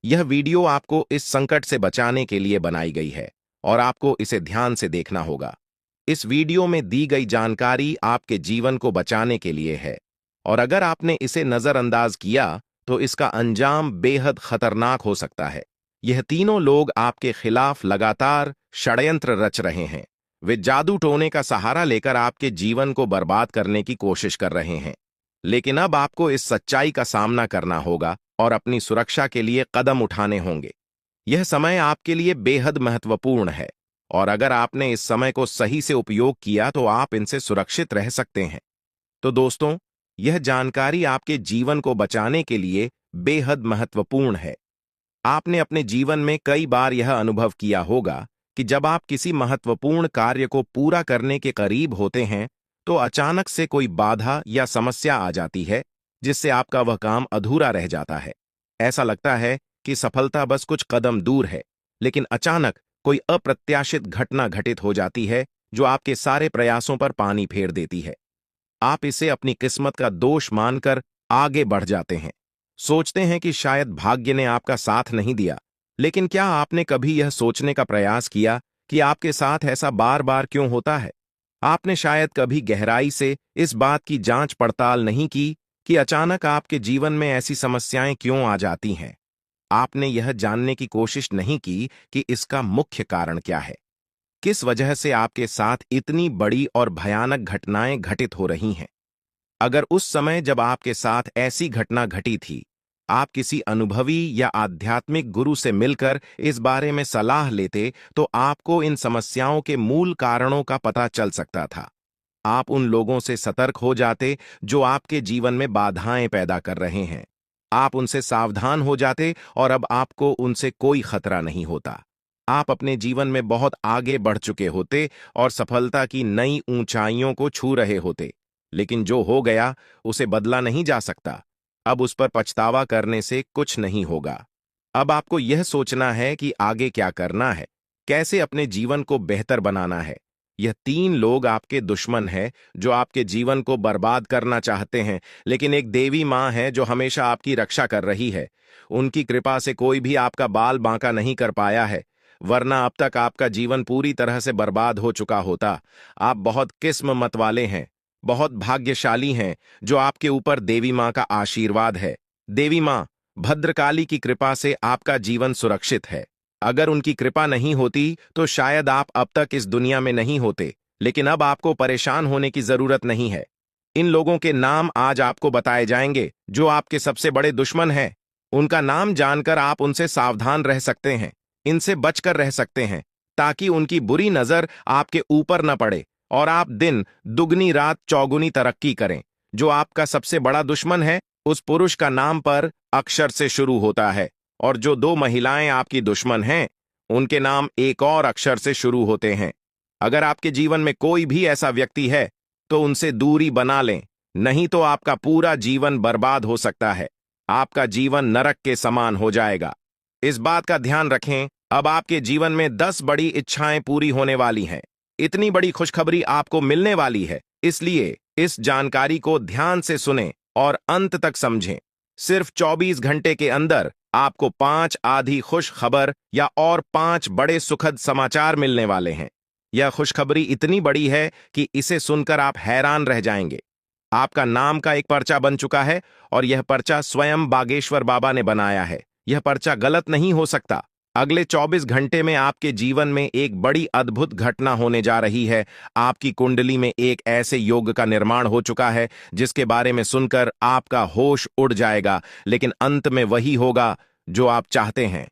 यह वीडियो आपको इस संकट से बचाने के लिए बनाई गई है और आपको इसे ध्यान से देखना होगा। इस वीडियो में दी गई जानकारी आपके जीवन को बचाने के लिए है और अगर आपने इसे नजरअंदाज किया तो इसका अंजाम बेहद खतरनाक हो सकता है। यह तीनों लोग आपके खिलाफ लगातार षड्यंत्र रच रहे हैं। वे जादू टोने का सहारा लेकर आपके जीवन को बर्बाद करने की कोशिश कर रहे हैं। लेकिन अब आपको इस सच्चाई का सामना करना होगा और अपनी सुरक्षा के लिए कदम उठाने होंगे। यह समय आपके लिए बेहद महत्वपूर्ण है और अगर आपने इस समय को सही से उपयोग किया तो आप इनसे सुरक्षित रह सकते हैं। तो दोस्तों, यह जानकारी आपके जीवन को बचाने के लिए बेहद महत्वपूर्ण है। आपने अपने जीवन में कई बार यह अनुभव किया होगा कि जब आप किसी महत्वपूर्ण कार्य को पूरा करने के करीब होते हैं तो अचानक से कोई बाधा या समस्या आ जाती है जिससे आपका वह काम अधूरा रह जाता है। ऐसा लगता है कि सफलता बस कुछ कदम दूर है, लेकिन अचानक कोई अप्रत्याशित घटना घटित हो जाती है जो आपके सारे प्रयासों पर पानी फेर देती है। आप इसे अपनी किस्मत का दोष मानकर आगे बढ़ जाते हैं। सोचते हैं कि शायद भाग्य ने आपका साथ नहीं दिया। लेकिन क्या आपने कभी यह सोचने का प्रयास किया कि आपके साथ ऐसा बार बार क्यों होता है? आपने शायद कभी गहराई से इस बात की जांच पड़ताल नहीं की कि अचानक आपके जीवन में ऐसी समस्याएं क्यों आ जाती हैं। आपने यह जानने की कोशिश नहीं की कि इसका मुख्य कारण क्या है। किस वजह से आपके साथ इतनी बड़ी और भयानक घटनाएं घटित हो रही हैं। अगर उस समय जब आपके साथ ऐसी घटना घटी थी, आप किसी अनुभवी या आध्यात्मिक गुरु से मिलकर इस बारे में सलाह लेते तो आपको इन समस्याओं के मूल कारणों का पता चल सकता था। आप उन लोगों से सतर्क हो जाते जो आपके जीवन में बाधाएं पैदा कर रहे हैं। आप उनसे सावधान हो जाते और अब आपको उनसे कोई खतरा नहीं होता। आप अपने जीवन में बहुत आगे बढ़ चुके होते और सफलता की नई ऊंचाइयों को छू रहे होते। लेकिन जो हो गया उसे बदला नहीं जा सकता। अब उस पर पछतावा करने से कुछ नहीं होगा। अब आपको यह सोचना है कि आगे क्या करना है, कैसे अपने जीवन को बेहतर बनाना है। यह तीन लोग आपके दुश्मन हैं जो आपके जीवन को बर्बाद करना चाहते हैं, लेकिन एक देवी माँ है जो हमेशा आपकी रक्षा कर रही है। उनकी कृपा से कोई भी आपका बाल बांका नहीं कर पाया है, वरना अब तक आपका जीवन पूरी तरह से बर्बाद हो चुका होता। आप बहुत किस्मत वाले हैं, बहुत भाग्यशाली हैं जो आपके ऊपर देवी माँ का आशीर्वाद है। देवी माँ भद्रकाली की कृपा से आपका जीवन सुरक्षित है। अगर उनकी कृपा नहीं होती तो शायद आप अब तक इस दुनिया में नहीं होते। लेकिन अब आपको परेशान होने की जरूरत नहीं है। इन लोगों के नाम आज आपको बताए जाएंगे जो आपके सबसे बड़े दुश्मन हैं। उनका नाम जानकर आप उनसे सावधान रह सकते हैं, इनसे बचकर रह सकते हैं, ताकि उनकी बुरी नजर आपके ऊपर न पड़े और आप दिन दुगनी रात चौगुनी तरक्की करें। जो आपका सबसे बड़ा दुश्मन है उस पुरुष का नाम पर अक्षर से शुरू होता है और जो दो महिलाएं आपकी दुश्मन हैं उनके नाम एक और अक्षर से शुरू होते हैं। अगर आपके जीवन में कोई भी ऐसा व्यक्ति है तो उनसे दूरी बना लें, नहीं तो आपका पूरा जीवन बर्बाद हो सकता है। आपका जीवन नरक के समान हो जाएगा। इस बात का ध्यान रखें, अब आपके जीवन में 10 बड़ी इच्छाएं पूरी होने वाली हैं। इतनी बड़ी खुशखबरी आपको मिलने वाली है, इसलिए इस जानकारी को ध्यान से सुनें और अंत तक समझें। सिर्फ 24 घंटे के अंदर आपको 5 आधी खुश खबर या और 5 बड़े सुखद समाचार मिलने वाले हैं। यह खुशखबरी इतनी बड़ी है कि इसे सुनकर आप हैरान रह जाएंगे। आपका नाम का एक पर्चा बन चुका है और यह पर्चा स्वयं बागेश्वर बाबा ने बनाया है। यह पर्चा गलत नहीं हो सकता। अगले 24 घंटे में आपके जीवन में एक बड़ी अद्भुत घटना होने जा रही है। आपकी कुंडली में एक ऐसे योग का निर्माण हो चुका है जिसके बारे में सुनकर आपका होश उड़ जाएगा, लेकिन अंत में वही होगा जो आप चाहते हैं।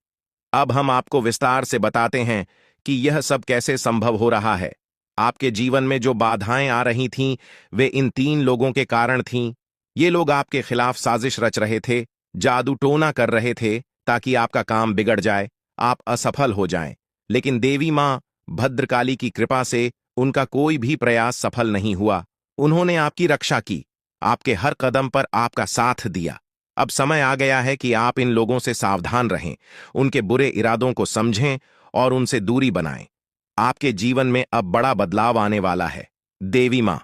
अब हम आपको विस्तार से बताते हैं कि यह सब कैसे संभव हो रहा है। आपके जीवन में जो बाधाएं आ रही थीं, वे इन 3 लोगों के कारण थीं। ये लोग आपके खिलाफ साजिश रच रहे थे, जादू टोना कर रहे थे ताकि आपका काम बिगड़ जाए, आप असफल हो जाएं। लेकिन देवी मां भद्रकाली की कृपा से उनका कोई भी प्रयास सफल नहीं हुआ। उन्होंने आपकी रक्षा की, आपके हर कदम पर आपका साथ दिया। अब समय आ गया है कि आप इन लोगों से सावधान रहें, उनके बुरे इरादों को समझें और उनसे दूरी बनाएं। आपके जीवन में अब बड़ा बदलाव आने वाला है। देवी मां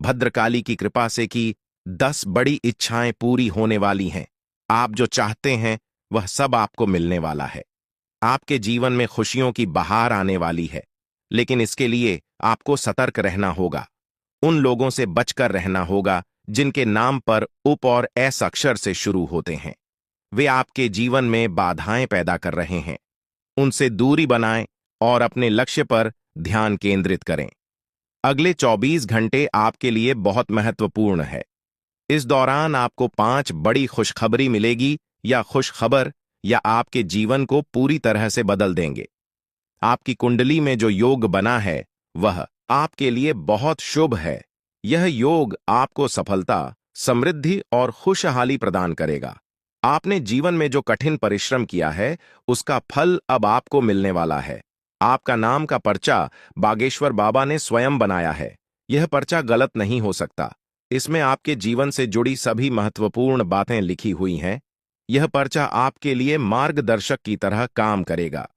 भद्रकाली की कृपा से की 10 बड़ी इच्छाएं पूरी होने वाली हैं। आप जो चाहते हैं वह सब आपको मिलने वाला है। आपके जीवन में खुशियों की बहार आने वाली है, लेकिन इसके लिए आपको सतर्क रहना होगा। उन लोगों से बचकर रहना होगा जिनके नाम पर उप और एस अक्षर से शुरू होते हैं। वे आपके जीवन में बाधाएं पैदा कर रहे हैं। उनसे दूरी बनाएं और अपने लक्ष्य पर ध्यान केंद्रित करें। अगले 24 घंटे आपके लिए बहुत महत्वपूर्ण है। इस दौरान आपको 5 बड़ी खुशखबरी मिलेगी या खुशखबर या आपके जीवन को पूरी तरह से बदल देंगे। आपकी कुंडली में जो योग बना है वह आपके लिए बहुत शुभ है। यह योग आपको सफलता, समृद्धि और खुशहाली प्रदान करेगा। आपने जीवन में जो कठिन परिश्रम किया है उसका फल अब आपको मिलने वाला है। आपका नाम का पर्चा बागेश्वर बाबा ने स्वयं बनाया है। यह पर्चा गलत नहीं हो सकता। इसमें आपके जीवन से जुड़ी सभी महत्वपूर्ण बातें लिखी हुई हैं। यह पर्चा आपके लिए मार्गदर्शक की तरह काम करेगा।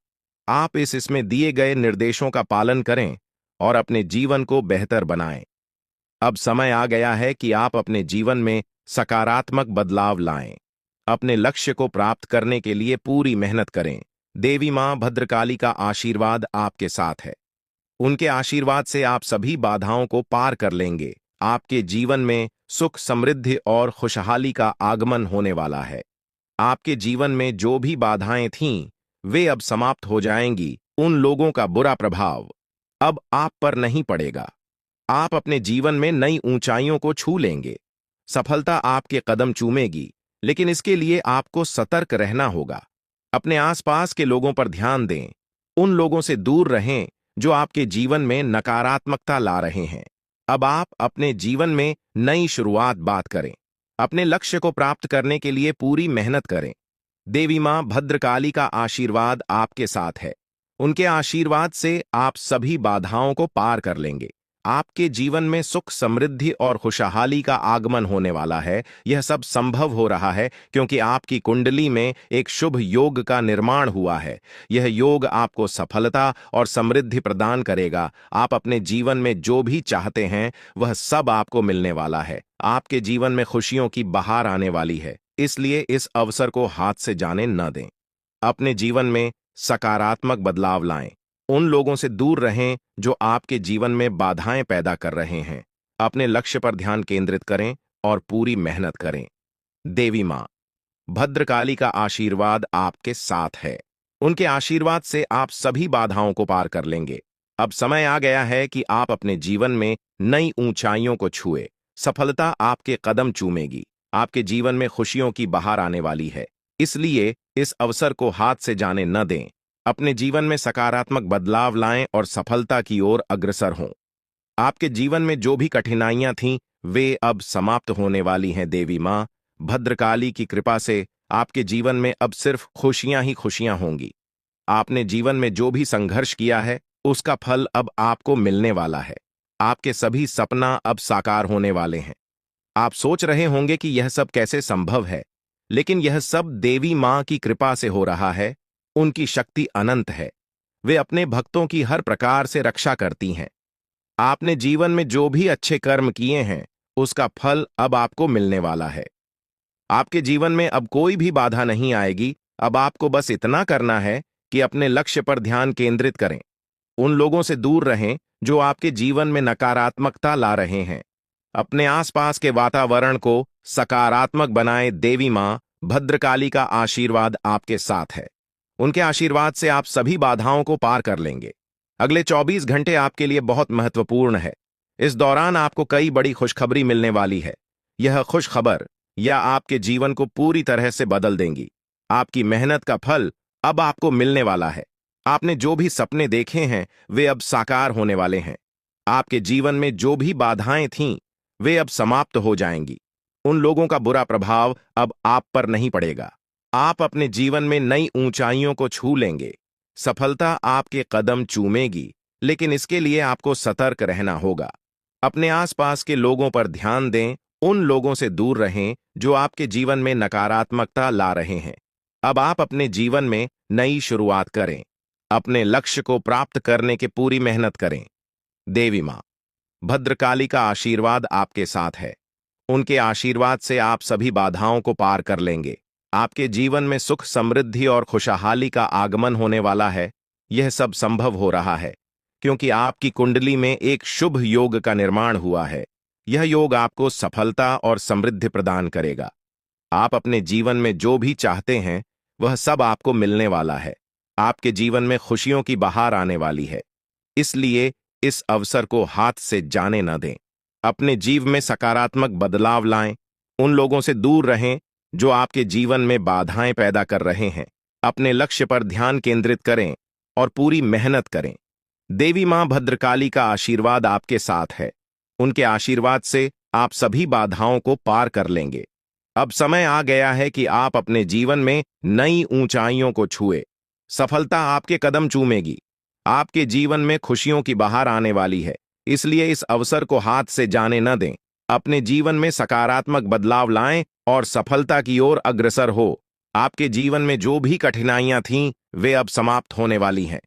आप इसमें दिए गए निर्देशों का पालन करें और अपने जीवन को बेहतर बनाएं। अब समय आ गया है कि आप अपने जीवन में सकारात्मक बदलाव लाएं। अपने लक्ष्य को प्राप्त करने के लिए पूरी मेहनत करें। देवी मां भद्रकाली का आशीर्वाद आपके साथ है। उनके आशीर्वाद से आप सभी बाधाओं को पार कर लेंगे। आपके जीवन में सुख, समृद्धि और खुशहाली का आगमन होने वाला है। आपके जीवन में जो भी बाधाएं थीं, वे अब समाप्त हो जाएंगी। उन लोगों का बुरा प्रभाव अब आप पर नहीं पड़ेगा। आप अपने जीवन में नई ऊंचाइयों को छू लेंगे। सफलता आपके कदम चूमेगी, लेकिन इसके लिए आपको सतर्क रहना होगा। अपने आसपास के लोगों पर ध्यान दें। उन लोगों से दूर रहें जो आपके जीवन में नकारात्मकता ला रहे हैं। अब आप अपने जीवन में नई शुरुआत बात करें। अपने लक्ष्य को प्राप्त करने के लिए पूरी मेहनत करें। देवी मां भद्रकाली का आशीर्वाद आपके साथ है। उनके आशीर्वाद से आप सभी बाधाओं को पार कर लेंगे। आपके जीवन में सुख, समृद्धि और खुशहाली का आगमन होने वाला है। यह सब संभव हो रहा है क्योंकि आपकी कुंडली में एक शुभ योग का निर्माण हुआ है। यह योग आपको सफलता और समृद्धि प्रदान करेगा। आप अपने जीवन में जो भी चाहते हैं वह सब आपको मिलने वाला है। आपके जीवन में खुशियों की बहार आने वाली है, इसलिए इस अवसर को हाथ से जाने न दें। अपने जीवन में सकारात्मक बदलाव लाएं। उन लोगों से दूर रहें जो आपके जीवन में बाधाएं पैदा कर रहे हैं। अपने लक्ष्य पर ध्यान केंद्रित करें और पूरी मेहनत करें। देवी मां भद्रकाली का आशीर्वाद आपके साथ है। उनके आशीर्वाद से आप सभी बाधाओं को पार कर लेंगे। अब समय आ गया है कि आप अपने जीवन में नई ऊंचाइयों को छुए। सफलता आपके कदम चूमेगी। आपके जीवन में खुशियों की बहार आने वाली है, इसलिए इस अवसर को हाथ से जाने न दें। अपने जीवन में सकारात्मक बदलाव लाएं और सफलता की ओर अग्रसर हों। आपके जीवन में जो भी कठिनाइयां थीं, वे अब समाप्त होने वाली हैं। देवी मां भद्रकाली की कृपा से आपके जीवन में अब सिर्फ खुशियां ही खुशियां होंगी। आपने जीवन में जो भी संघर्ष किया है उसका फल अब आपको मिलने वाला है। आपके सभी सपना अब साकार होने वाले हैं। आप सोच रहे होंगे कि यह सब कैसे संभव है, लेकिन यह सब देवी मां की कृपा से हो रहा है। उनकी शक्ति अनंत है। वे अपने भक्तों की हर प्रकार से रक्षा करती हैं। आपने जीवन में जो भी अच्छे कर्म किए हैं उसका फल अब आपको मिलने वाला है। आपके जीवन में अब कोई भी बाधा नहीं आएगी। अब आपको बस इतना करना है कि अपने लक्ष्य पर ध्यान केंद्रित करें। उन लोगों से दूर रहें जो आपके जीवन में नकारात्मकता ला रहे हैं। अपने आसपास के वातावरण को सकारात्मक बनाएं। देवी मां भद्रकाली का आशीर्वाद आपके साथ है। उनके आशीर्वाद से आप सभी बाधाओं को पार कर लेंगे। अगले 24 घंटे आपके लिए बहुत महत्वपूर्ण है। इस दौरान आपको कई बड़ी खुशखबरी मिलने वाली है। यह खुशखबर या आपके जीवन को पूरी तरह से बदल देंगी। आपकी मेहनत का फल अब आपको मिलने वाला है। आपने जो भी सपने देखे हैं वे अब साकार होने वाले हैं। आपके जीवन में जो भी बाधाएं थीं वे अब समाप्त हो जाएंगी। उन लोगों का बुरा प्रभाव अब आप पर नहीं पड़ेगा। आप अपने जीवन में नई ऊंचाइयों को छू लेंगे। सफलता आपके कदम चूमेगी, लेकिन इसके लिए आपको सतर्क रहना होगा। अपने आसपास के लोगों पर ध्यान दें। उन लोगों से दूर रहें जो आपके जीवन में नकारात्मकता ला रहे हैं। अब आप अपने जीवन में नई शुरुआत करें। अपने लक्ष्य को प्राप्त करने की पूरी मेहनत करें। देवी माँ भद्रकाली का आशीर्वाद आपके साथ है। उनके आशीर्वाद से आप सभी बाधाओं को पार कर लेंगे। आपके जीवन में सुख, समृद्धि और खुशहाली का आगमन होने वाला है। यह सब संभव हो रहा है क्योंकि आपकी कुंडली में एक शुभ योग का निर्माण हुआ है। यह योग आपको सफलता और समृद्धि प्रदान करेगा। आप अपने जीवन में जो भी चाहते हैं वह सब आपको मिलने वाला है। आपके जीवन में खुशियों की बहार आने वाली है। इसलिए इस अवसर को हाथ से जाने न दें। अपने जीवन में सकारात्मक बदलाव लाएं। उन लोगों से दूर रहें जो आपके जीवन में बाधाएं पैदा कर रहे हैं। अपने लक्ष्य पर ध्यान केंद्रित करें और पूरी मेहनत करें। देवी मां भद्रकाली का आशीर्वाद आपके साथ है। उनके आशीर्वाद से आप सभी बाधाओं को पार कर लेंगे। अब समय आ गया है कि आप अपने जीवन में नई ऊंचाइयों को छुए। सफलता आपके कदम चूमेगी। आपके जीवन में खुशियों की बहार आने वाली है। इसलिए इस अवसर को हाथ से जाने न दें। अपने जीवन में सकारात्मक बदलाव लाएं और सफलता की ओर अग्रसर हो। आपके जीवन में जो भी कठिनाइयां थीं वे अब समाप्त होने वाली हैं।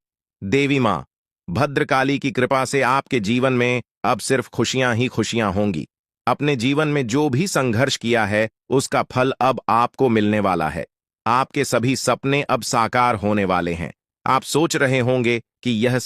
देवी मां भद्रकाली की कृपा से आपके जीवन में अब सिर्फ खुशियां ही खुशियां होंगी। अपने जीवन में जो भी संघर्ष किया है उसका फल अब आपको मिलने वाला है। आपके सभी सपने अब साकार होने वाले हैं। आप सोच रहे होंगे कि यह